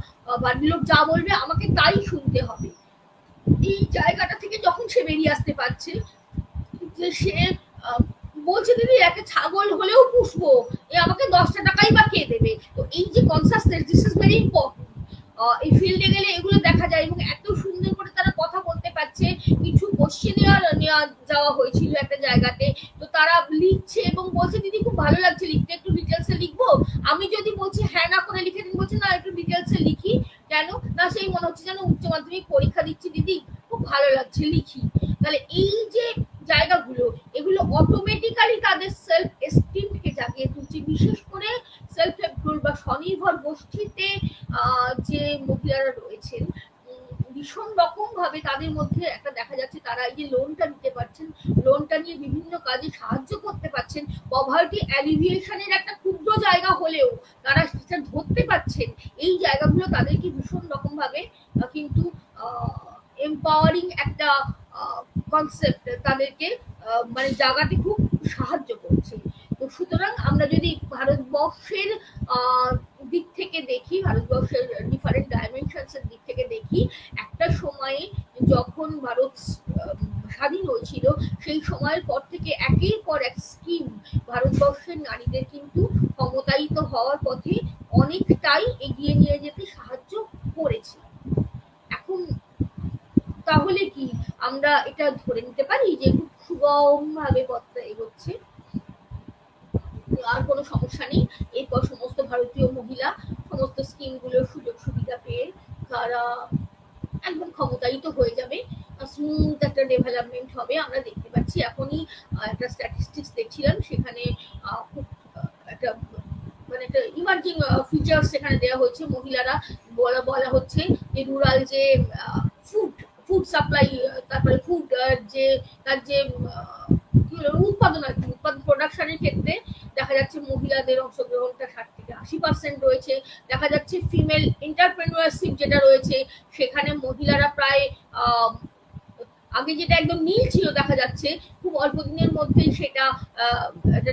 বাড়ির লোক যা বলবে আমাকে তাই শুনতে হবে। এই জায়গাটা থেকে যখন সে বেরিয়ে আসতে পারছে, যে সে বলছে দিদি একটা ছাগল হলেও পুষবো, আমাকে 10টা টাকাই বা কে দেবে। তো এই যে consciousness, this is very important. এই ফিল্ডে গেলে এগুলো দেখা যায়, এবং এত সুন্দর করে তারা কথা বলতে পারছে। কিছু কোশ্চেনিয়ার নেওয়া যাওয়া হয়েছিল একটা জায়গাতে, তো তারা লিখছে এবং বলছে দিদি খুব ভালো লাগছে লিখতে, একটু ডিটেলসে লিখবো। আমি যদি বলছি হ্যাঁ না করে লিখে দিন, বলছে না একটু ডিটেলসে লিখি, কেন না সেই মনে হচ্ছে যেন উচ্চ মাধ্যমিক পরীক্ষা দিচ্ছি দিদি, খুব ভালো লাগছে লিখি। তাহলে এই যে জায়গাগুলো, এগুলো অটোমেটিক্যালি তাদের সেলফ এস্টিমকে জাগিয়ে তুলছে। বিশেষ করে সেলফ হেল্প গ্রুপ বা স্বনির্ভর গোষ্ঠীতে যে মহিলারা রয়েছেন, ভীষণ রকম ভাবে তাদের মধ্যে একটা দেখা যাচ্ছে তারা এই যে লোনটা নিতে পারছেন, লোনটা নিয়ে বিভিন্ন কাজে সাহায্য করতে পারছেন, পভার্টি অ্যালিভিয়েশনের একটা ক্ষুদ্র জায়গা হলেও তারা সেটা ধরতে পারছেন। এই জায়গাগুলো তাদেরকে ভীষণ রকম ভাবে কিন্তু এম্পাওয়ারিং একটা কনসেপ্ট তাদেরকে মানে জায়গাতে খুব সাহায্য করছে। তো সুতরাং আমরা যদি ভারতবর্ষের দিক থেকে দেখি, ভারতবর্ষের ডিফারেন্ট ডাইমেনশনস এর দিক থেকে দেখি, একটা সময়ে যখন ভারত স্বাধীন হয়েছিল, সেই সময়ের পর থেকে একের পর এক স্কিম ভারতবর্ষের নারীদের কিন্তু ক্ষমতায়িত হওয়ার পথে অনেকটাই এগিয়ে নিয়ে যেতে সাহায্য করেছে। এখন তাহলে কি আমরা এটা ধরে নিতে পারি যে খুব সুগম ভাবে পথটা এগোচ্ছে, আর কোনো সমস্যা নেই, এরপর সমস্ত ভারতীয় মহিলা সমস্ত স্কিম গুলোর সুযোগ সুবিধা পেয়ে তারা একদম ক্ষমতায়িত হয়ে যাবে, স্মুথ একটা ডেভেলপমেন্ট হবে। আমরা দেখতে পাচ্ছি এখনই একটা স্ট্যাটিস্টিক্স দেখছিলাম, সেখানে খুব একটা মানে একটা ইমার্জিং ফিচার্স সেখানে দেওয়া হয়েছে। মহিলারা বলা হচ্ছে যে রুরাল যে ফুড সাপ্লাই, তারপরে ফুড যে তার যে উৎপাদন প্রোডাকশনের ক্ষেত্রে দেখা যাচ্ছে মহিলাদের অংশগ্রহণটা 60 থেকে 80% রয়েছে। দেখা যাচ্ছে ফিমেল এন্টারপ্রেনিউরশিপ যেটা রয়েছে, সেখানে মহিলারা প্রায় আগে যেটা একদম নীল ছিল দেখা যাচ্ছে, খুব অল্প দিনের মধ্যেই সেটা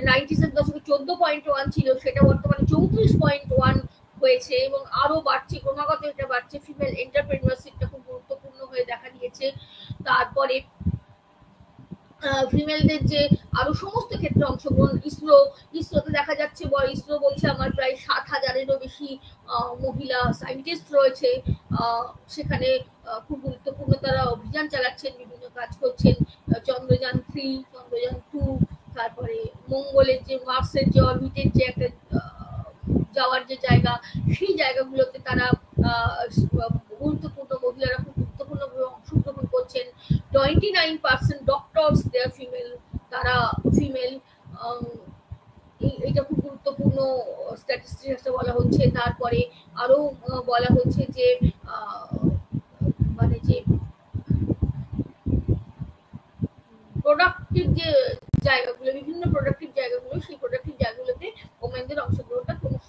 90s এর দশকে 14.1 ছিল, সেটা বর্তমানে 34.1 হয়েছে, এবং আরো বাড়ছে, ক্রমাগত এটা বাড়ছে। ফিমেল এন্টারপ্রেনিউরশিপটা খুব গুরুত্বপূর্ণ হয়ে দেখা দিয়েছে। তারপরে ফিমেলদের যে আরো সমস্ত ক্ষেত্রে অংশগ্রহণ, ইসরোতে দেখা যাচ্ছে, ইসরো বলছে আমার প্রায় 7,000-এরও বেশি মহিলা সায়েন্টিস্ট রয়েছে, সেখানে খুব গুরুত্বপূর্ণ তারা অভিযান চালাচ্ছেন, বিভিন্ন কাজ করছেন। চন্দ্রযান 3, চন্দ্রযান 2, তারপরে মঙ্গলের যে মার্সের যে অরবিটের যে একটা যাওয়ার যে জায়গা, সেই জায়গাগুলোতে তারা গুরুত্বপূর্ণ মহিলারা খুব গুরুত্বপূর্ণভাবে অংশগ্রহণ করছেন। 29% ডক্টরস দে আর ফিমেল। তারা ফিমেল, এটা খুব গুরুত্বপূর্ণ স্ট্যাটিস্টিক্সে বলা হচ্ছে। তারপরে আরো বলা হচ্ছে যে মানে যে প্রোডাক্টিভ যে জায়গাগুলো, বিভিন্ন প্রোডাক্টিভ জায়গাগুলো, সেই প্রোডাক্টিভ জায়গাগুলোতে ওমেনদের অংশগ্রহণটা ক্রমশ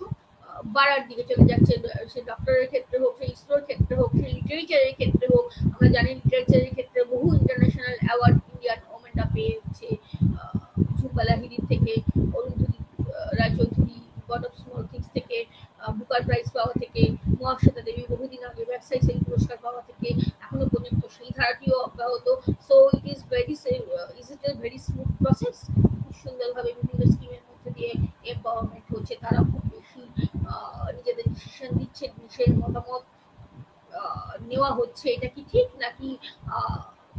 বাড়ার দিকে চলে যাচ্ছে। সে ডক্টরের ক্ষেত্রে হোক, সে ইসরোর ক্ষেত্রে হোক, সে লিটারেচারের ক্ষেত্রে হোক। আমরা জানি লিটারেচারের ক্ষেত্রে বহু ইন্টারন্যাশনাল অ্যাওয়ার্ড ইন্ডিয়ান ওমেনরা পেয়েছে, ঝুম্পা লাহিড়ী থেকে Arundhati Roychowdhury, god of small things থেকে, বুকার প্রাইজ পাওয়া থেকে, মহাশ্বেতা দেবী বহুদিন আগে ব্যবসায়ী সেই পুরস্কার পাওয়া থেকে এখনো পর্যন্ত সেই ধারাটিও অব্যাহত। So it is very smooth process. খুব সুন্দরভাবে বিভিন্ন স্কিমের মধ্যে দিয়ে এম্পাওয়ারমেন্ট হচ্ছে, তারা খুব বেশি নিজেদের ডিসিশন দিচ্ছে, নিজের মতামত নেওয়া হচ্ছে। এটা কি ঠিক নাকি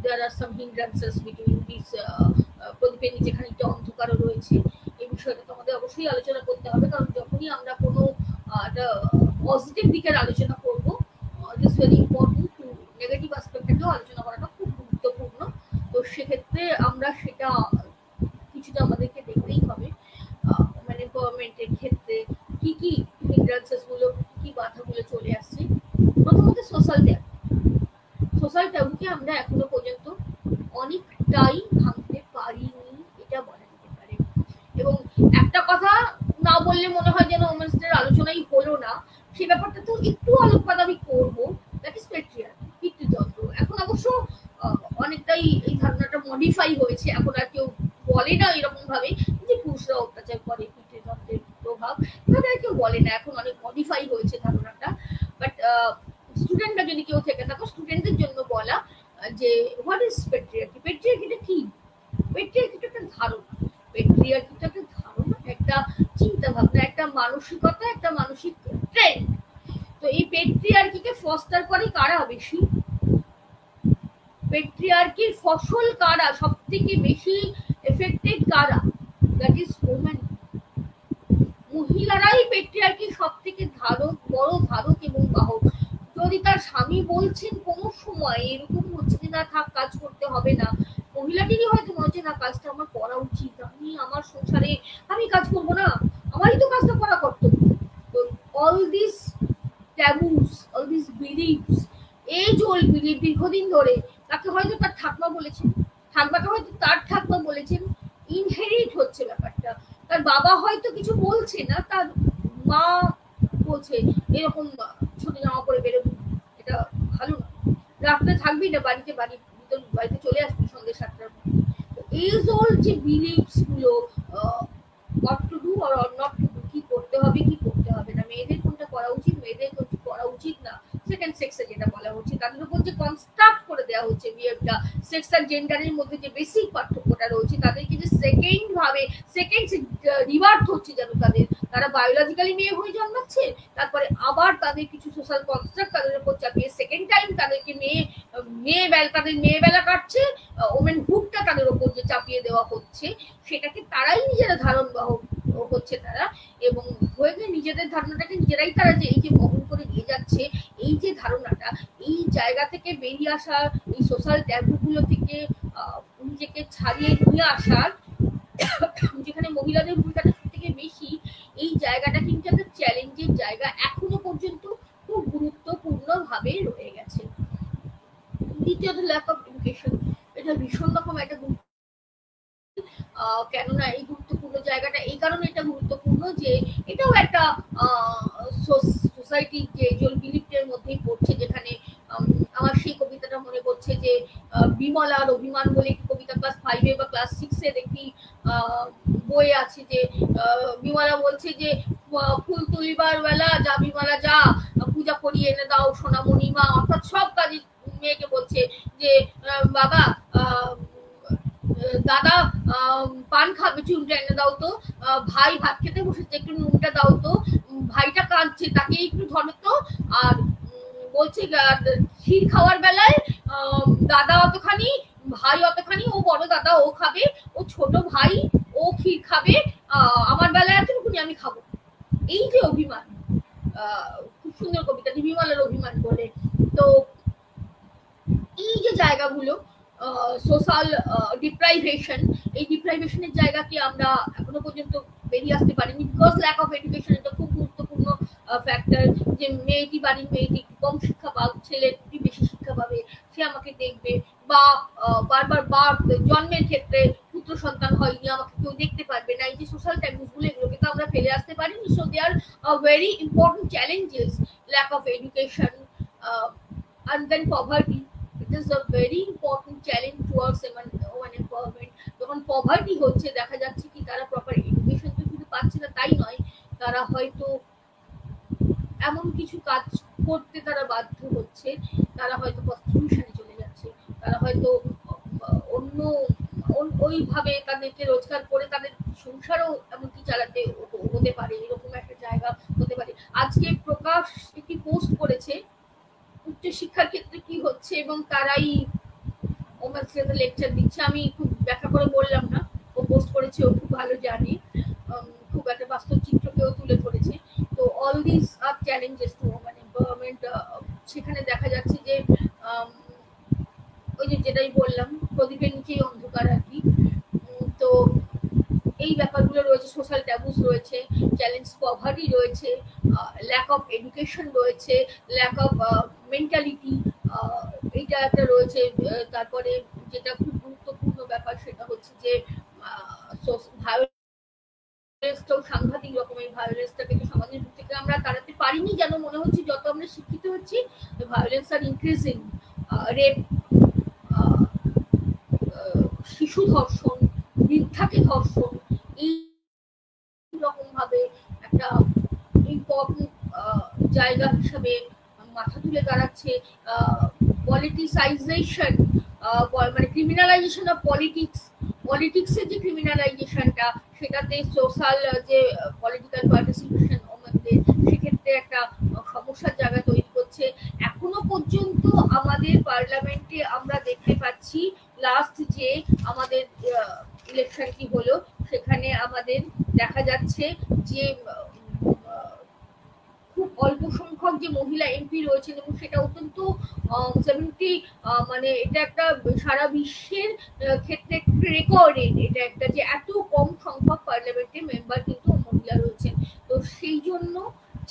there are some hindrances between these প্রদীপের নিচে খানিকটা অন্ধকারও রয়েছে? এই বিষয়টা তো আমাদের অবশ্যই আলোচনা করতে হবে, কারণ যখনই আমরা কোনো একটা পজিটিভ দিকের আলোচনা করবো, it is very important to negative অ্যাসপেক্টটাও আলোচনা করাটা খুব গুরুত্বপূর্ণ। তো সেক্ষেত্রে আমরা সেটা কিছুটা আমাদেরকে দেখতেই হবে। মানে এম্পাওয়ারমেন্টের ক্ষেত্রে কি কি হিন্ড্রান্সেস গুলো, কি বাধাগুলো চলে আসছে। প্রথমত সোশ্যাল ট্যাবুকে আমরা এখনো পর্যন্ত অনেকটাই ভাঙতে পারিনি, এটা বলা যেতে পারে। এবং একটা কথা না বললে মনে হয় যেন ওমেন্সদের আলোচনাই হলো না, সেই ব্যাপারটা তো একটু আলোকপাত আমি করবো। দ্যাট ইজ পেট্রিয়ার্কি, পিতৃতন্ত্র। এখন অবশ্য অনেকটাই এই ধারণাটা মডিফাই হয়েছে। এখন আর কেউ বলে না এরকম ভাবে যে পুরুষরা অত্যাচার করে, পিতৃতন্ত্রের প্রভাব, তাদের কেউ বলে না। এখন অনেক মডিফাই হয়েছে ধারণাটা। বাট স্টুডেন্টরা যদি কেউ থেকে থাকো, স্টুডেন্টদের জন্য বলা যে হোয়াট ইজ পেট্রিয়ার্কি। পেট্রিয়ার্কিটা কি? পেট্রিয়ার্কিটা একটা ধারণা, পেট্রিয়ার্কিটা একটা ধারণা, একটা চিন্তা ভাবনা, একটা মানসিকতা, একটা মানসিক ট্রেন্ড। তো এই পেট্রিয়ার্কিকে ফস্টার করে কারা বেশি? পেট্রিয়ার্কির ফসল কারা, সব থেকে বেশি এফেক্টেড কারা? That is women. মহিলারাই পেট্রিয়ার্কির সব থেকে বড় ধারক এবং বাহক। যদি তার স্বামী বলছেন কোন সময় এরকম হচ্ছে যে না থাক, কাজ করতে হবে না, মহিলাটিরই হয়তো মনে হচ্ছে না কাজটা আমার করা উচিত, আমি আমার সংসারে আমি কাজ করবো না, আমারই তো কাজটা করা কর্তব্য। তো all this taboos, all this believes, age old believe, দীর্ঘদিন ধরে তাকে হয়তো তার ঠাকমা বলেছেন, ঠাকমাকে হয়তো তার ঠাকমা বলেছেন, ইনহেরিট হচ্ছে ব্যাপারটা। তার বাবা হয়তো কিছু বলছে না, তার মা বলছে এরকম ছোট জামা পরে বেরোবি, এটা ভালো না, রাখতে থাকবি না বাড়িতে, বাড়িতে চলে আসবি সন্ধ্যে 7টার মধ্যে। এজ ওল্ড যে বিলিভস গুলো, what to do or not to do, কি করতে হবে কি করতে হবে না, মেয়েদের কোনটা করা উচিত, মেয়েদের কোনটা করা উচিত না, সেকেন্ড সেক্সে যেটা বলা হচ্ছে, তাদের উপর যে কনস্ট্রাক্ট করে দেওয়া হচ্ছে বিহেভটা, সেক্স আর জেন্ডারের মধ্যে যে বেসিক পার্থক্যটা রয়েছে, তাদেরকে যে সেকেন্ড ভাবে সেকেন্ড রিভার্ট হচ্ছে যেন তারা বায়োলজিক্যালি মেয়ে হয়ে জন্মাচ্ছে, তারপরে আবার তাদের কিছু সোশ্যাল কনস্ট্রাক্ট তাদের উপর চাপিয়ে সেকেন্ড টাইম তাদেরকে তাদের মেয়েবেলা কাটছে, ওমেন হুডটা তাদের উপর যে চাপিয়ে দেওয়া হচ্ছে, সেটাকে তারাই নিজেরা ধারণ হচ্ছে তারা, এবং হয়ে গিয়ে নিজেদের ধারণাটাকে নিজেরাই তারা যে এই যে বহন করে নিয়ে যাচ্ছে, এই যে ধারণাটা, এই জায়গা থেকে বেরিয়ে আসা, এই সোশ্যাল ট্যাবুগুলো থেকে নিজেকে ছাড়িয়ে নিয়ে আসার, যেখানে মহিলাদের ভূমিকাটা সব থেকে বেশি, এই জায়গাটা কিন্তু একটা চ্যালেঞ্জের জায়গা এখনো পর্যন্ত খুব গুরুত্বপূর্ণ ভাবে রয়ে গেছে। দ্বিতীয়ত ল্যাক অফ এডুকেশন, এটা ভীষণ রকম একটা কেননা এই গুরুত্বপূর্ণ জায়গাটা এই কারণে এটা গুরুত্বপূর্ণ যে এটাও একটা সোসাইটি যে বিলিফের মধ্যেই পড়ছে, যেখানে আমার সেই কবিতাটা মনে পড়ছে যে বিমলার অভিমান বলে একটি কবিতা ক্লাস 5-এ বা ক্লাস 6-এর একটি বই আছে, যে বিমলা বলছে যে ফুল তুলিবার বেলা যা বিমলা যা, পূজা করিয়ে এনে দাও সোনামণি মা, অর্থাৎ সব কাজে মেয়েকে বলছে যে বাবা দাদা পান খাবে, চুনটা এনে দাও তো, ভাই ভাত খেতে বসেছে একটু নুনটা দাও তো, ভাইটা কাঁদছে তাকে একটু ধরো তো, আর বলছে ক্ষীর খাওয়ার বেলায় দাদা অতখানি ভাই অতখানি, ও বড় দাদা ও খাবে, ও ছোট ভাই ও ক্ষীর খাবে, আমার বেলায় এতটুকুনি আমি খাবো। এই যে অভিমান, খুব সুন্দর কবিতা বিমলার অভিমান বলে। তো এই যে জায়গাগুলো সোশ্যাল ডিপ্রাইভেশন, এই ডিপ্রাইভেশনের জায়গাকে আমরা এখনো পর্যন্ত বেরিয়ে আসতে পারিনি, বিকজ ল্যাক অফ এডুকেশন এটা খুব গুরুত্বপূর্ণ ফ্যাক্টর। যে মেয়েটি কম শিক্ষা পাক, ছেলেটি বেশি শিক্ষা পাবে, সে আমাকে দেখবে, বা বারবার জন্মের ক্ষেত্রে পুত্র সন্তান হয়নি, আমাকে কেউ দেখতে পারবে না, এই যে সোশ্যাল ট্যাবুস গুলো, এগুলোকে তো আমরা ফেলে আসতে পারিনি। So they are very important challenges, lack of education and then poverty. It is a very important challenge towards women empowerment. যখন পভার্টি হচ্ছে, দেখা যাচ্ছে কি তারা প্রপার এডুকেশন তো শুধু পাচ্ছে না তাই নয়, তারা হয়তো এমন কিছু কাজ করতে তারা বাধ্য হচ্ছে, তারা হয়তো প্রস্টিটিউশনে চলে যাচ্ছে, তারা হয়তো অন্য ওইভাবে তাদেরকে রোজগার করে তাদের সংসারও এমনকি চালাতে হতে পারে, এরকম একটা জায়গা হতে পারে। আজকে প্রকাশ একটি পোস্ট করেছে উচ্চশিক্ষার ক্ষেত্রে কি হচ্ছে, এবং তারাই ওমেন্স ডেতে লেকচার দিচ্ছে। আমি খুব ব্যাখ্যা করে বললাম না, ও পোস্ট করেছে, ও খুব ভালো জানে, খুব একটা বাস্তব চিত্রকেও তুলে ধরেছে। তো all this are challenges to women empowerment. সেখানে দেখা যাচ্ছে যে ওই যে যেটাই বললাম, প্রদীপের নিচেই অন্ধকার আর কি। তো এই ব্যাপারগুলো রয়েছে, সোশ্যাল ট্যাবুস রয়েছে, চ্যালেঞ্জ পভার্টি রয়েছে, ল্যাক অফ এডুকেশন রয়েছে, ল্যাক অফ মেন্টালিটি, এইটা একটা রয়েছে। তারপরে যেটা খুব গুরুত্বপূর্ণ ব্যাপার সেটা হচ্ছে যে ভায়োলেন্সটাও সাংঘাতিক রকমের, ভায়োলেন্সটাকে তো সমাজের থেকে আমরা তাড়াতে পারিনি, যেন মনে হচ্ছে যত আমরা শিক্ষিত হচ্ছি ভায়োলেন্স আর ইনক্রিজিং। রেপ, শিশু ধর্ষণ, বৃদ্ধাকে ধর্ষণ, এই রকম ভাবে একটা ইম্পর্টেন্ট জায়গা হিসাবে মাথা তুলে দাঁড়াচ্ছে। পলিটিসাইজেশন, মানে ক্রিমিনালাইজেশন অফ পলিটিক্সের যে ক্রিমিনালাইজেশনটা, সেটাতে সোশ্যাল যে পলিটিক্যাল পার্টিসিপেশন আমাদের, সেক্ষেত্রে একটা সমস্যার জায়গা তৈরি করছে। এখনো পর্যন্ত আমাদের পার্লামেন্টে আমরা দেখতে পাচ্ছি, লাস্ট যে আমাদের ইলেকশনটি হলো সেখানে আমাদের দেখা যাচ্ছে যে খুব অল্প সংখ্যক যে মহিলা এমপি রয়েছেন, এবং সেটা অত্যন্ত 70, মানে এটা একটা সারা বিশ্বের ক্ষেত্রে রেকর্ডেড, এটা একটা যে এত কম সংখ্যক পার্লামেন্টের মেম্বার কিন্তু মহিলা রয়েছেন। তো সেই জন্য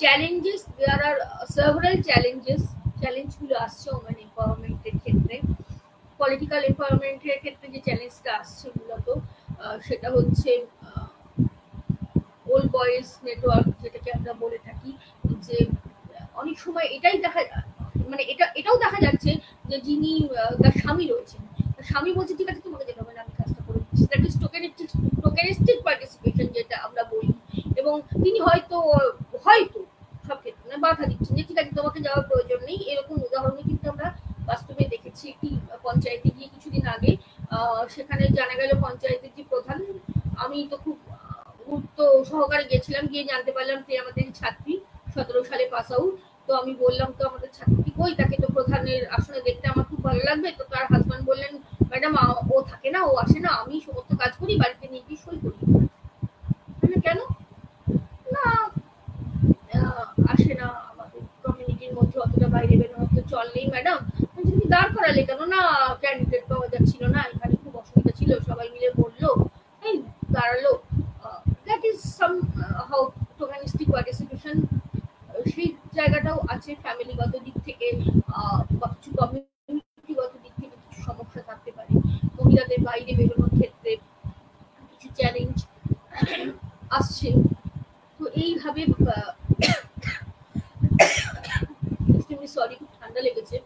চ্যালেঞ্জেস, দেয়ার আর সেভারাল চ্যালেঞ্জগুলো আসছে ওমেন এম্পাওয়ারমেন্টের ক্ষেত্রে। পলিটিক্যাল এম্পাওয়ারমেন্টের ক্ষেত্রে যে চ্যালেঞ্জটা আসছে মূলত সেটা হচ্ছে ওল্ড বয়েজ নেটওয়ার্ক, যেটাকে আমরা বলে থাকি, যে অনেক সময় এটাই মানে এটাও দেখা যাচ্ছে যে যিনি তার স্বামী রয়েছেন, তার স্বামী বলছে ঠিক আছে তোমাকে যেতে হবে না, আমি কাজটা করে দিচ্ছি, দ্যাট ইজ টোকেনিস্টিক পার্টিসিপেশন যেটা আমরা বলি। এবং তিনি হয়তো সব ক্ষেত্রে বাধা দিচ্ছেন যে ঠিক আছে তোমাকে যাওয়ার প্রয়োজন নেই, এরকম উদাহরণে কিন্তু আমরা বাস্তবে দেখেছি। একটি পঞ্চায়েতে গিয়ে কিছুদিন আগে সেখানে জানা গেল পঞ্চায়েতের যে প্রধান, আমি তো খুব গুরুত্ব সহকারে গেছিলাম, গিয়ে জানতে পারলাম যে আমাদের ছাত্রী 17 সালে পাস আউট। তো আমি বললাম তো আমাদের ছাত্রী কই, তাকে তো প্রধানের আসনে দেখতে আমার খুব ভালো লাগবে। তো তার হাজব্যান্ড বললেন ম্যাডাম ও থাকে না, ও আসে না, আমি সমস্ত কাজ করি, বাড়িতে নিয়ে গিয়ে সই করি। কেন না আসে না, আমাদের কমিউনিটির মধ্যে অতটা বাইরে বেরোনোর তো চল নেই ম্যাডাম। তুমি দাঁড় করালে কেন? না ক্যান্ডিডেট পাওয়া যাচ্ছিল না, এখানে খুব অসুবিধা ছিল, সবাই মিলে বললো, এই দাঁড়ালো। That is somehow tokenistic participation. সেই জায়গাটাও আছে, ফ্যামিলিগত দিক থেকে বা কিছু কমিউনিটিগত দিক থেকে কিছু সমস্যা থাকতে পারে, মহিলাদের বাইরে বেরোনোর ক্ষেত্রে কিছু চ্যালেঞ্জ আসছে। তো এইভাবে সরি খুব ঠান্ডা লেগেছে,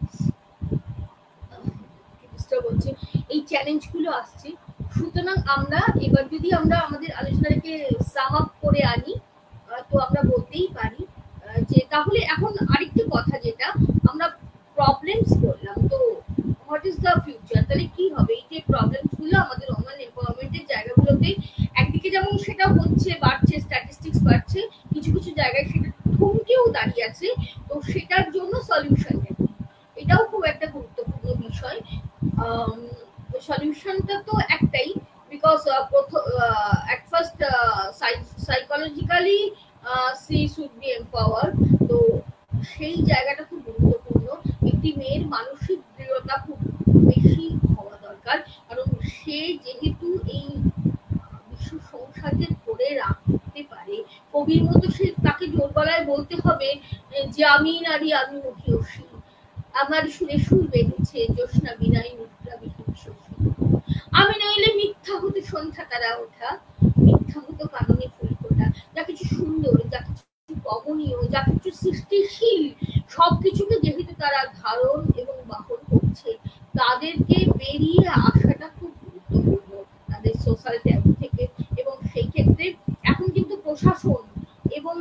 ডিস্টার্ব হচ্ছে, এই চ্যালেঞ্জগুলো আসছে। সুতরাং আমরা এবার যদি আমরা আমাদের আলোচনাটাকে সাম আপ করে আনি, তো আমরা বলতেই পারি যে তাহলে এখন আরেকটি কথা, যেটা আমরা প্রবলেমস বললাম, তো হোয়াট ইজ দ্য ফিউচার, তাহলে কি হবে? এই যে প্রবলেমস গুলো আমাদের ওমেন এম্পাওয়ারমেন্টের জায়গাগুলোতে একদিকে যেমন সেটা হচ্ছে, বাড়ছে, স্ট্যাটিস্টিক্স বাড়ছে, কিছু কিছু জায়গায় সেটা থমকেও দাঁড়িয়ে আছে। তো সেটার জন্য সলিউশন এটাও খুব একটা গুরুত্বপূর্ণ বিষয়। সলিউশনটা তো একটাই, because at first psychologically she should be empowered. তো সেই জায়গাটা খুব গুরুত্বপূর্ণ। একটি মেয়ের মানসিক দৃঢ়তা খুব বেশি হওয়া দরকার। দরকার, কারণ সে যেহেতু এই বিশ্ব সংসারকে ধরে রাখতে পারে, কবির মতো সে তাকে জোর গলায় বলতে হবে যে আমি নারী, আমি মহিয়সী, আমার সুরে সুর বেঁধেছে জ্যোৎস্না বিনায় মুদ্রা বিহীন শশী, আমি নইলে মিথ্যা হতে সন্ধ্যা তারা ওঠা, মিথ্যা হতো কাননে ফুল ফোটা। যা কিছু সুন্দর, যা কিছু কমনীয়, যা কিছু সৃষ্টিশীল, সবকিছুকে যেহেতু তারা ধারণ এবং বহন করছে, তাদেরকে বেরিয়ে আসাটা খুব গুরুত্বপূর্ণ তাদের সোশ্যাল ট্যাব থেকে। এবং সেই ক্ষেত্রে এখন কিন্তু প্রশাসন এবং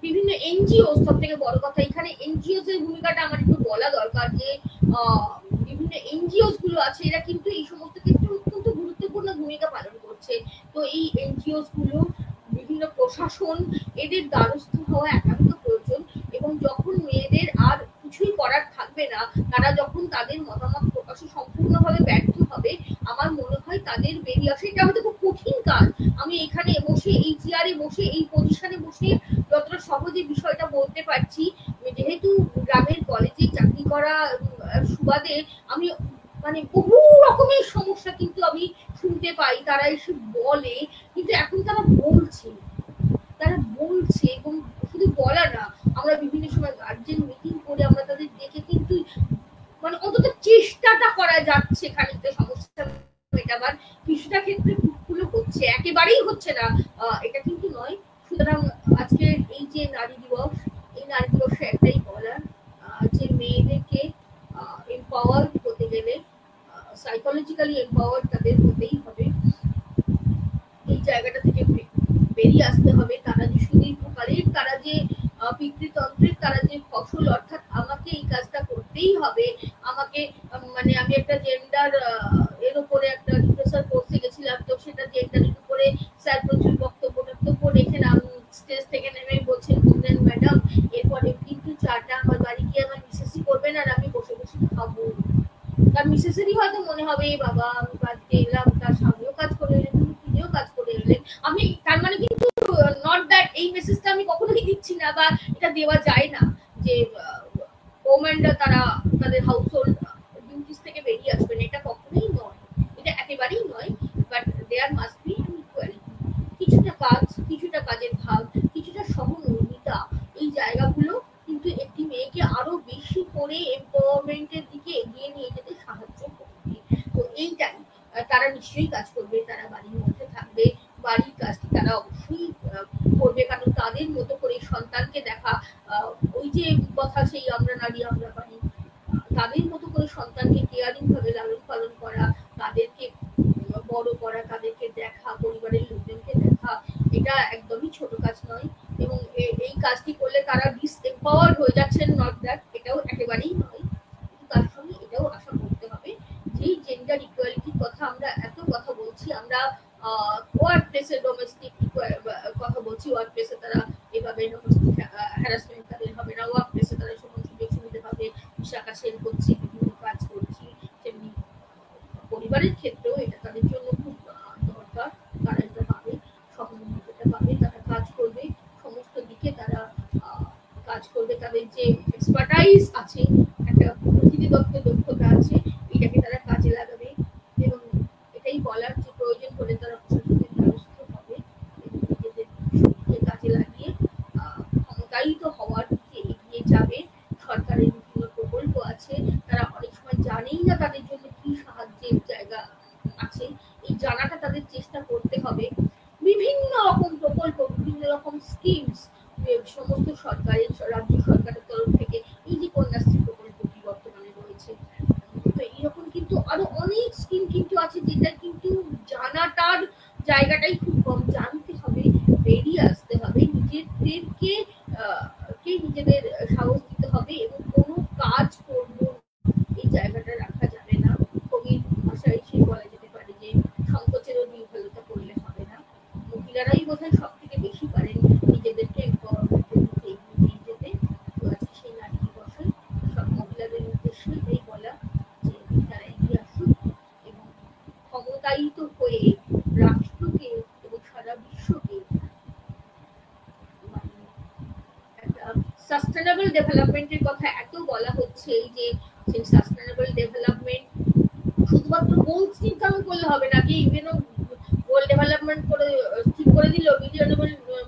বিভিন্ন এনজিও, সব থেকে বড় কথা এখানে এনজিওস এর ভূমিকাটা আমার একটু বলা দরকার, যে বিভিন্ন এনজিওস গুলো আছে, এরা কিন্তু এই সমস্ত ক্ষেত্রে অত্যন্ত গুরুত্বপূর্ণ ভূমিকা পালন করছে। তো এই এনজিওস গুলো, বিভিন্ন প্রশাসন, এদের দ্বারস্থ হওয়া একান্ত প্রয়োজন। এবং যখন মেয়েদের আর কিছুই করার থাকবে না, তারা যখন তাদের মতামত প্রকাশে সম্পূর্ণভাবে ব্যর্থ হবে, আমার মনে হয় তাদের বেরিয়ে আসে। এটা হয়তো খুব কঠিন কাজ, আমি এখানে বসে এই চেয়ারে বসে এই পজিশনে বসে যতটা সহজে বিষয়টা বলতে পারছি, যেহেতু গ্রামের কলেজে চাকরি করা সুবাদে আমি মানে বহু রকমের সমস্যা কিন্তু আমি শুনতে পাই, তারা এসে বলে, কিন্তু এখন তারা বলছে এবং শুধু বলা না, আমরা বিভিন্ন সময় গার্জেন মিটিং করে আমরা তাদের দেখে কিন্তু মানে অন্তত চেষ্টাটা করা যাচ্ছে খানিকটা সমস্যা মেটাবার। কিছুটা ক্ষেত্রে ভুলগুলো হচ্ছে, একেবারেই হচ্ছে না এটা কিন্তু নয়। সুতরাং আজকে এই যে নারী দিবস, এই নারী দিবসে একটাই বলার, যে মেয়েদেরকে এম্পাওয়ার হতে গেলে সাইকোলজিক্যালি এম্পাওয়ার তাদের হতেই হবে, এই জায়গাটা থেকে বেরিয়ে আসতে হবে। তারা যে সুদীর্ঘকালের তারা যে পিতৃতন্ত্রের তারা যে ফসল, অর্থাৎ আমাকে এই কাজটা করতেই হবে, আমাকে মানে আমি একটা জেন্ডার এর উপরে একটা রিসার্চ কোর্সে গেছিলাম, তো সেটা জেন্ডারের উপরে স্যার প্রচুর বক্তব্য রেখে স্টেজ থেকে নেমে বলছেন, বললেন ম্যাডাম এরপরে কিন্তু চাটা আমার বাড়ি গিয়ে আমার মিসেসই করবেন আর আমি বসে বসে খাবো। তার মিসেসেরই হয়তো মনে হবে বাবা আমি বাড়িতে এলাম, তার স্বামীও কাজ করে এলেন, তিনিও কাজ করে এলেন, আমি তার মানে কিন্তু নট দ্যাট এই মেসেজটা আমি কখনোই দিচ্ছি না বা এটা দেওয়া যায় না যে ওমেনরা তারা তাদের হাউসহোল্ড ডিউটিস থেকে বেরিয়ে আসবেন, এটা কখনোই নয়, এটা একেবারেই নয়। But there must be equality, কিছুটা কাজ, কিছুটা কাজের ভাগ, কিছুটা সহমর্মিতা, এই জায়গাগুলো কিন্তু একটি মেয়েকে আরো বেশি করে এম্পাওয়ারমেন্টের দিকে এগিয়ে নিয়ে যেতে সাহায্য করবে। তো এইটাই তারা নিশ্চয়ই কাজ করবে, তারা বাড়ির মধ্যে থাকবে, বাড়ির কাজটি তারা অবশ্যই করবে, কারণ তাদের মতো করে সন্তানকে দেখা, ওই যে কথা সেই আমরা নারী আমরা পারি, তাদের মতো করে সন্তানকে কেয়ারিং ভাবে লালন পালন করা, তাদেরকে বড় করা, তাদেরকে দেখা, পরিবারের লোকজনকে দেখা, এটা একদমই ছোট কাজ নয়। এবং এই কাজটি করলে তারা ডিসএম্পাওয়ার হয়ে যাচ্ছেন, নট দ্যাট, এটাও একেবারেই নয়। কিন্তু তার সঙ্গে এটাও আশা করতে হবে যে জেন্ডার ইকুয়ালিটির কথা আমরা এত কথা বলছি, আমরা ওয়ার্ক প্লেসে ডোমেস্টিক কথা বলছি, ওয়ার্ক প্লেসে তারা এভাবে হ্যারাসমেন্ট তাদের হবে না, ওয়ার্ক প্লেসে তারা সমান সুযোগ সুবিধা পাবে, বিশাখা সেল করছি, বিভিন্ন কাজ করছি, তেমনি পরিবারের ক্ষেত্রেও এটা তাদের জন্য খুব দরকার, তারা এটা পাবে, সহমর্মিতা পাবে, তারা কাজ করবে, সমস্ত দিকে তারা কাজ করবে, তাদের যে এক্সপার্টাইজ আছে, একটা প্রকৃতিদত্ত দক্ষতা আছে, এটাকে তারা কাজে লাগাবে। এবং এটাই বলার যে প্রয়োজন হলে তারা প্রশাসনের দ্বারস্থ হবে এবং নিজেদের শক্তিকে কাজে লাগিয়ে ক্ষমতায়িত হওয়ার দিকে এগিয়ে যাবে। সরকারের বিভিন্ন প্রকল্প আছে, তারা অনেক সময় জানেই না তাদের জন্য কি সাহায্যের জায়গা আছে, এই জানাটা তাদের চেষ্টা করতে হবে। বিভিন্ন রকম প্রকল্প, বিভিন্ন রকম স্কিমস সমস্ত সরকারের, রাজ্য সরকারের তরফ থেকে, এই যে কন্যাশ্রী প্রকল্পটি বর্তমানে রয়েছে, তো এইরকম কিন্তু আরো অনেক স্কিম কিন্তু আছে, যেটা কিন্তু জানাটার জায়গাটাই খুব কম, জানতে হবে, বেরিয়ে আসতে হবে, নিজেদেরকে নিজেদের সাহস দিতে হবে এবং কোনো কাজ করব এই জায়গাটা রাখা যাবে না। কবির ভাষায় সে বলা যেতে পারে যে সংকোচেরও নির্ভরতা করলে হবে না। মহিলারাই বোধহয় সব থেকে বেশি পারেন নিজেদেরকে এম্পাওয়ারমেন্টের দিকে এগিয়ে নিয়ে যেতে। তো আজকে সেই নারী দিবসে সব মহিলাদের উদ্দেশ্যে এটাই বলা যে তারা এগিয়ে আসুক এবং ক্ষমতায়িত হয়ে রাষ্ট্রকে এবং সারা বিশ্বকে সাস্টেনেবল ডেভেলপমেন্টের কথা এত বলা হচ্ছে, এই যে সেই সাস্টেনেবল ডেভেলপমেন্ট শুধুমাত্র আগে ইভেনও গোল ডেভেলপমেন্ট করে ঠিক করে দিল,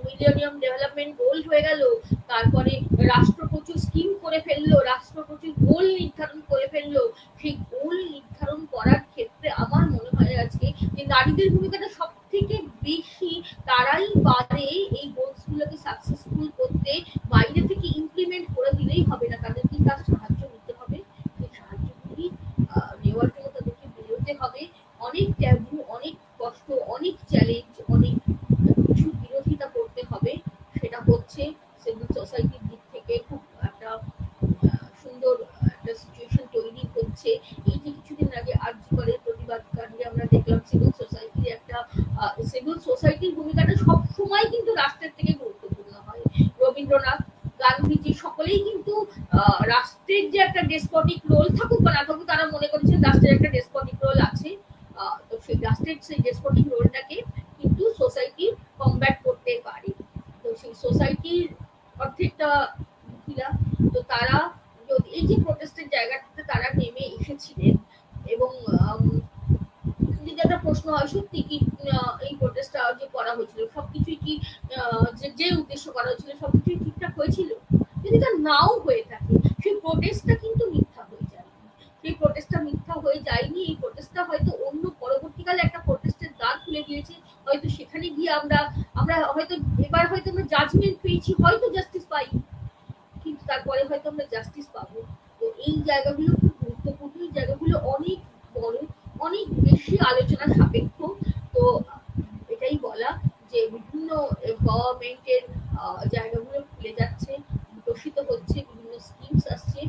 মিলেনিয়াম ডেভেলপমেন্ট গোল হয়ে গেল, তারপরে রাষ্ট্র প্রচুর স্কিম করে ফেললো, রাষ্ট্র প্রচুর গোল নির্ধারণ করে ফেললো। সেই গোল নির্ধারণ করার ক্ষেত্রে আমার মনে হয় আজকে যে নারীদের ভূমিকাটা সব থেকে বেশি, তারাই পারে এই গোলস গুলোকে সাকসেসফুল করতে। বাইরে থেকে ইমপ্লিমেন্ট করে দিলেই হবে না, তাদেরকে তার সাহায্য নিতে হবে। সেই সাহায্যগুলি নেওয়ার জন্য তাদেরকে বেরোতে হবে। অনেক ট্যাবু, অনেক কষ্ট, অনেক চ্যালেঞ্জ, অনেক কিছু বিরোধিতা করতে হবে। সেটা হচ্ছে সিভিল সোসাইটির দিক থেকে খুব একটা সুন্দর একটা সিচুয়েশন তৈরি হচ্ছে। এই যে কিছুদিন আগে আর্যিকরের প্রতিবাদ কাণ্ডে আমরা দেখলাম সিভিল সোসাইটির একটা সিভিল সোসাইটির ভূমিকাটা সবসময় কিন্তু রাষ্ট্রের থেকে গুরুত্বপূর্ণ হয়। রবীন্দ্রনাথ, গান্ধীজি সকলেই কিন্তু রাষ্ট্রের যে একটা ডেসপটিক রোল থাকুক বা না থাকুক, তারা মনে করেছেন রাষ্ট্রের একটা ডেসপটিক রোল আছে। তো সেই রাষ্ট্রের সেই ডেসপটিক রোলটাকে কিন্তু সোসাইটি কমব্যাট করতে পারে। তো সেই সোসাইটির অর্ধেকটা মহিলা, তো তারা এই যে প্রোটেস্টের জায়গাটাতে তারা নেমে এসেছিলেন। এবং যদি একটা প্রশ্ন হয় সত্যি কি এই প্রোটেস্টটা যে করা হয়েছিল সবকিছুই কি যে উদ্দেশ্য করা হয়েছিল সবকিছুই ঠিকঠাক হয়েছিল? যদি তা নাও হয়ে থাকে, সেই প্রোটেস্টটা কিন্তু মিথ্যা হয়ে যায়নি। সেই প্রোটেস্টটা মিথ্যা হয়ে যায়নি। এই প্রোটেস্টটা হয়তো অন্য পরবর্তীকালে একটা প্রোটেস্টের দ্বার খুলে দিয়েছে। হয়তো সেখানে গিয়ে আমরা হয়তো এবার হয়তো আমরা জাজমেন্ট পেয়েছি, হয়তো জাস্টিস পাই, কিন্তু তারপরে হয়তো আমরা জাস্টিস পাবো। তো এই জায়গাগুলো খুব গুরুত্বপূর্ণ, এই জায়গাগুলো অনেক বড়, অনেক বেশি আলোচনা সাপেক্ষ। তো এটাই বলা যে বিভিন্ন গভর্নমেন্টের জায়গাগুলো খুলে যাচ্ছে, বিকশিত হচ্ছে, বিভিন্ন স্কিমস আসছে।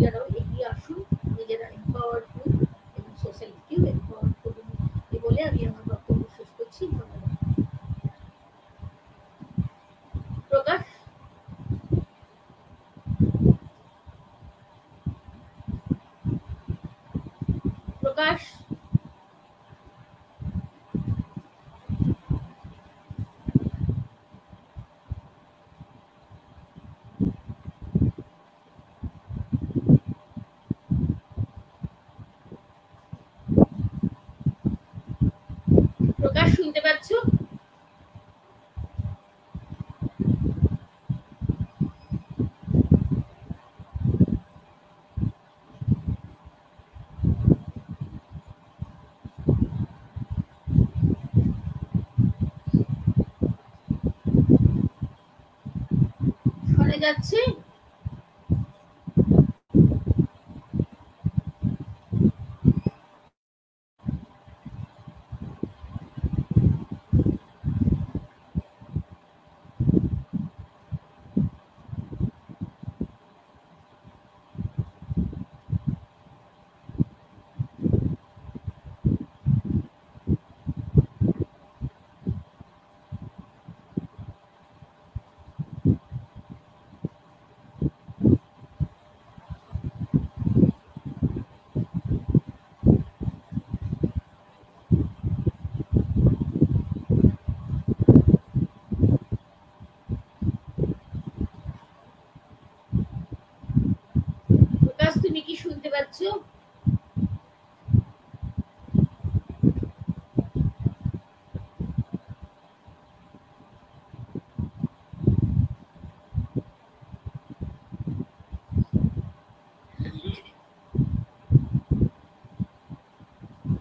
যারাও এগিয়ে আসুন, নিজেরা এম্পাওয়ার্ড হন এবং সোসাইটিকেও এম্পাওয়ার্ড করুন। এই বলে আমি আমার বক্তব্য শেষ করছি। ধন্যবাদ। প্রকাশ, প্রকাশ, প্রকাশ শুনতে পাচ্ছ? শোনা যাচ্ছে? প্রকাশ, তুমি কি শুনতে পাচ্ছ?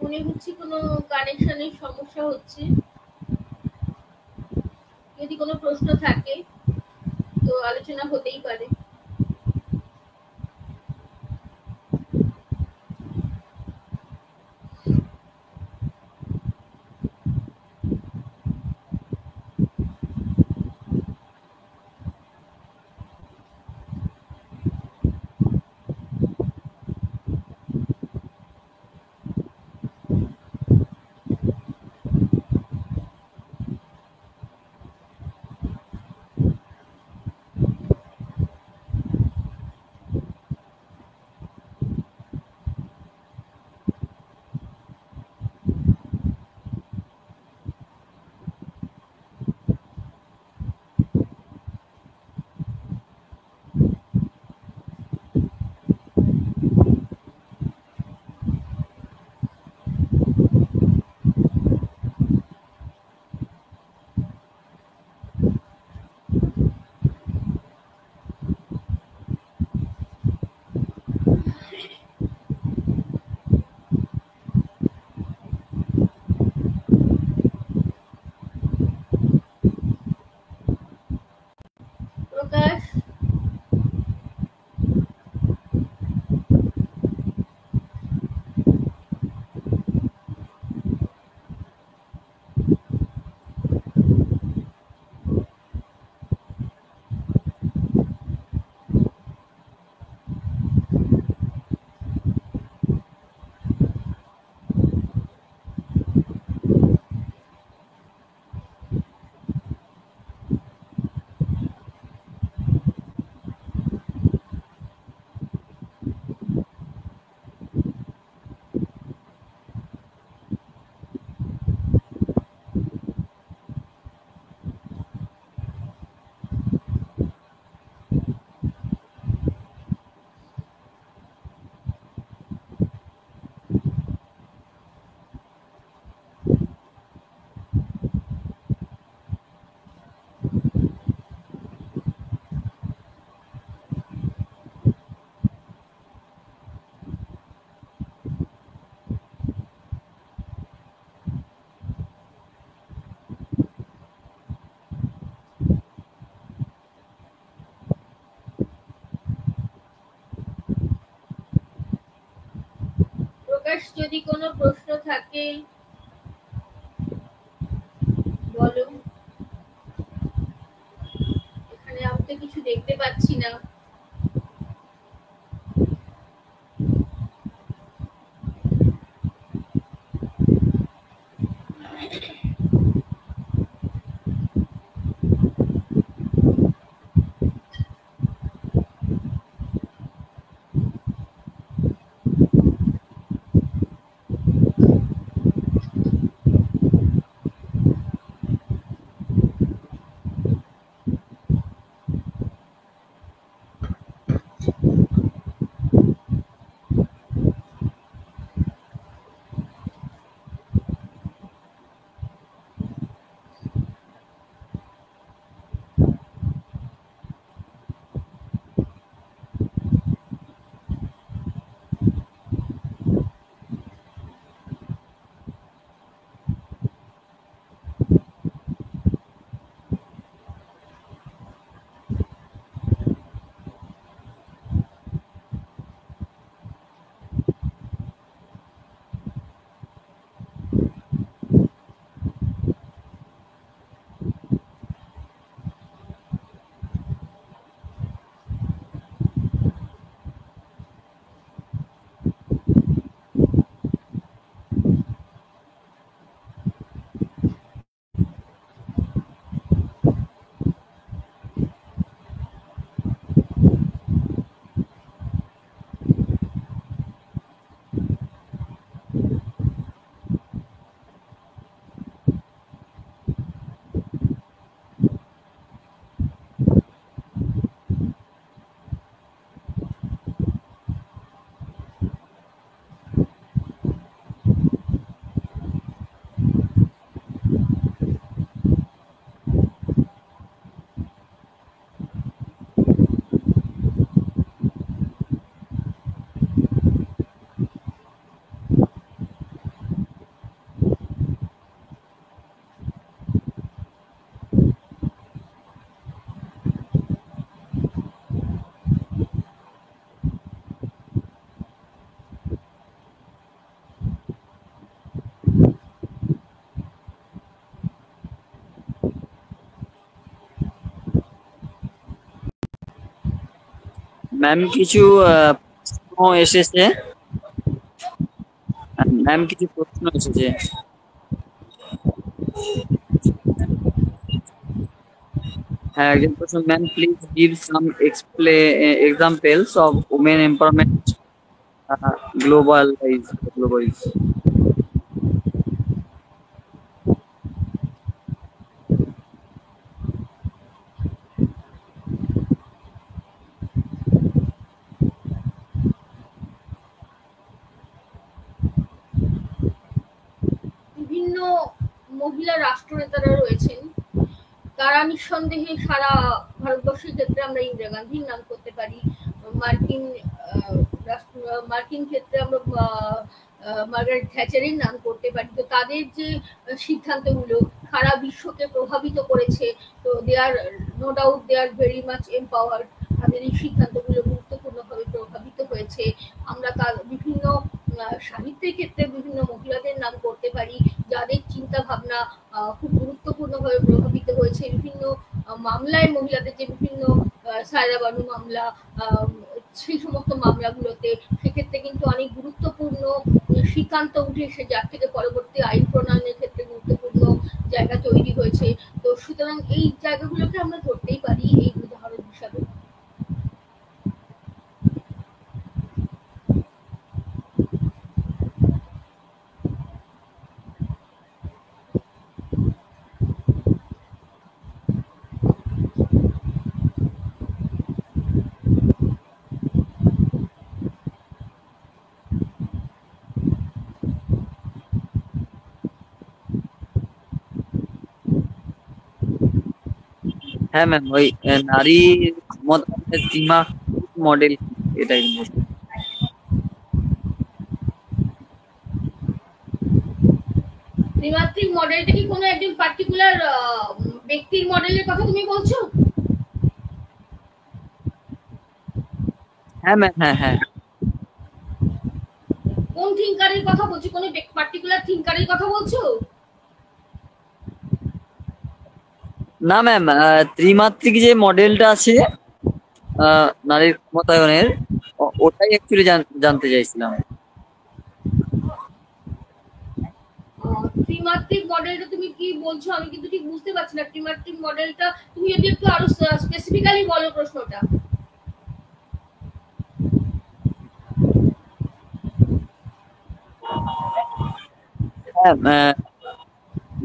মনে হচ্ছে কোনো কানেকশনের সমস্যা হচ্ছে। যদি কোনো প্রশ্ন থাকে তো আলোচনা হতেই পারে। যদি কোনো প্রশ্ন থাকে বলো। এখানে আমি তো কিছু দেখতে পাচ্ছি না। ম্যাম কিছু প্রশ্ন এসেছে। ম্যাম কিছু প্রশ্ন এসেছে। হ্যাঁ, একজন প্রশ্ন, ma'am please give some examples of women empowerment globalise. বিভিন্ন মহিলা রাষ্ট্রনেতারা রয়েছেন, তারা নিঃসন্দেহে সারা ভারতবর্ষের ক্ষেত্রে আমরা ইন্দিরা গান্ধীর নাম করতে পারি, মার্কিন ক্ষেত্রে আমরা মার্গারেট থ্যাচারের নাম করতে পারি। তো তাদের যে সিদ্ধান্তগুলো সারা বিশ্বকে প্রভাবিত করেছে, তো they are no doubt they are very much empowered. তাদের এই সিদ্ধান্তগুলো গুরুত্বপূর্ণভাবে প্রভাবিত হয়েছে। আমরা তার বিভিন্ন সাহিত্যের ক্ষেত্রে বিভিন্ন মহিলাদের নাম করতে পারি, যাদের চিন্তা ভাবনা খুব গুরুত্বপূর্ণভাবে প্রভাবিত হয়েছে। বিভিন্ন মামলায় মহিলাদের যে বিভিন্ন সায়রা বানু মামলা, সেই সমস্ত মামলাগুলোতে সেক্ষেত্রে কিন্তু অনেক গুরুত্বপূর্ণ সিদ্ধান্ত উঠে এসে, যার থেকে পরবর্তী আইন প্রণয়নের ক্ষেত্রে গুরুত্বপূর্ণ জায়গা তৈরি হয়েছে। তো সুতরাং এই জায়গাগুলোকে আমরা ধরতেই পারি এই উদাহরণ হিসাবে। হ্যাঁ ম্যাম, ওই নারী ক্ষমতায়নের সীমা মডেল এটাই। ত্রিমাত্রিক মডেলটা কি কোনো একজন পার্টিকুলার ব্যক্তির মডেলের কথা তুমি বলছো? হ্যাঁ ম্যাম, হ্যাঁ। কোন থিঙ্কারের কথা বলছো? কোন পার্টিকুলার থিঙ্কারের কথা বলছো? না ম্যাম, ত্রিমাত্রিক যে মডেলটা আছে নারীর ক্ষমতায়নের, ওটাই অ্যাকচুয়ালি জানতে চাইছিলাম। ত্রিমাত্রিক মডেলটা তুমি কি বলছো আমি কিন্তু ঠিক বুঝতে পারছি না। ত্রিমাত্রিক মডেলটা তুমি যদি একটু আরো স্পেসিফিক্যালি বলো প্রশ্নটা। হ্যাঁ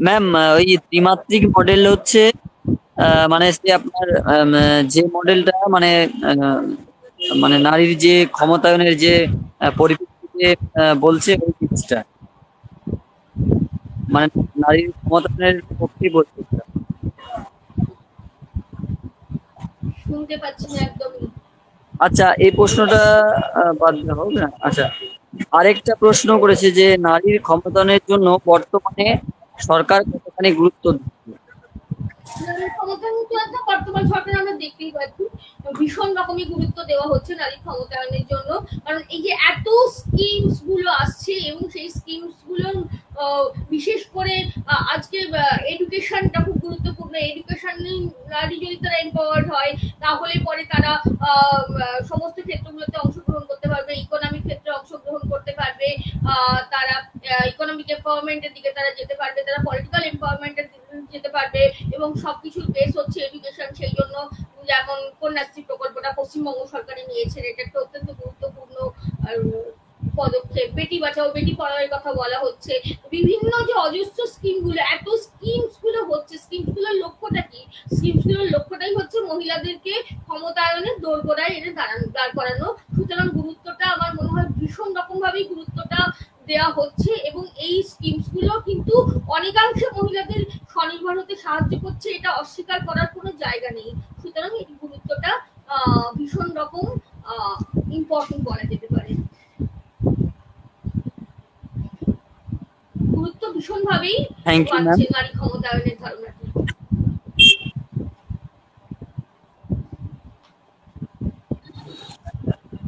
ম্যাম, ওই ত্রিমাত্রিক মডেল হচ্ছে মানে সে আপনার যে মডেলটা মানে মানে নারীর যে ক্ষমতায়নের যে পরিপ্রেক্ষিতে বলছে ওই জিনিসটা, মানে নারীর ক্ষমতায়নের পক্ষে বলছে। শুনতে পাচ্ছি না একদমই। আচ্ছা, এই প্রশ্নটা বাদ দেওয়া হোক না। আচ্ছা, আরেকটা প্রশ্ন করেছে যে নারীর ক্ষমতায়নের জন্য বর্তমানে সরকার কতখানি গুরুত্ব দিচ্ছে। নারীর ক্ষমতায়নের জন্য বর্তমান সরকার আমরা দেখতেই পাচ্ছি ভীষণ রকমের গুরুত্ব দেওয়া হচ্ছে নারী ক্ষমতায়নের জন্য। কারণ এই যে এত স্কিমস গুলো আসছে এবং সেই স্কিমস গুলো বিশেষ করে আজকে এডুকেশনটা খুব গুরুত্বপূর্ণ। এডুকেশন নারী যদি তারা এম্পাওয়ার্ড হয় তাহলে পরে তারা সমস্ত ক্ষেত্রগুলোতে অংশগ্রহণ করতে পারবে, ইকোনমিক ক্ষেত্রে অংশগ্রহণ করতে পারবে, তারা ইকোনমিক এম্পাওয়ারমেন্টের দিকে তারা যেতে পারবে, তারা পলিটিক্যাল এম্পাওয়ারমেন্টের যেতে পারবে এবং সবকিছুর বেস হচ্ছে এডুকেশন। সেই জন্য যেমন কন্যাশ্রী প্রকল্পটা পশ্চিমবঙ্গ সরকারই নিয়েছেন, এটা একটা অত্যন্ত গুরুত্বপূর্ণ পদক্ষেপ। বেটি বাঁচাও বেটি পড়াওয়ের কথা বলা হচ্ছে, বিভিন্ন যে অজস্র স্কিমগুলো, এত স্কিমসগুলো হচ্ছে, স্কিমসগুলোর লক্ষ্যটা কি? স্কিমসগুলোর লক্ষ্যটাই হচ্ছে মহিলাদেরকে ক্ষমতায়নের দোরগোড়ায় এনে দাঁড় করানো। সুতরাং গুরুত্বটা আমার মনে হয় ভীষণ রকম ভাবেই গুরুত্বটা দেওয়া হচ্ছে এবং এই স্কিমস গুলো কিন্তু অনেকাংশে মহিলাদের স্বনির্ভর হতে সাহায্য করছে, এটা অস্বীকার করার কোনো জায়গা নেই। সুতরাং এই গুরুত্বটা ভীষণ রকম ইম্পর্টেন্ট বলা যেতে পারে। গুরুত্ব ভীষণ ভাবেই পাচ্ছে নারী ক্ষমতায়নের ধারণাটি।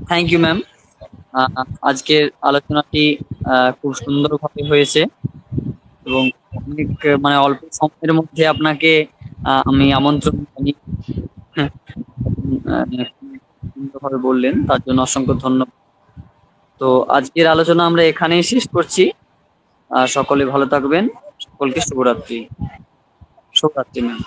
Thank you ma'am. আজকের আলোচনাটি খুব সুন্দরভাবে হয়েছে এবং অনেক মানে অল্প সময়ের মধ্যে আপনাকে আমি আমন্ত্রণ জানিয়ে সুন্দরভাবে বললেন, তার জন্য অসংখ্য ধন্যবাদ। তো আজকের আলোচনা আমরা এখানেই শেষ করছি। সকলে ভালো থাকবেন, সকলকে শুভরাত্রি। শুভরাত্রি ম্যাম।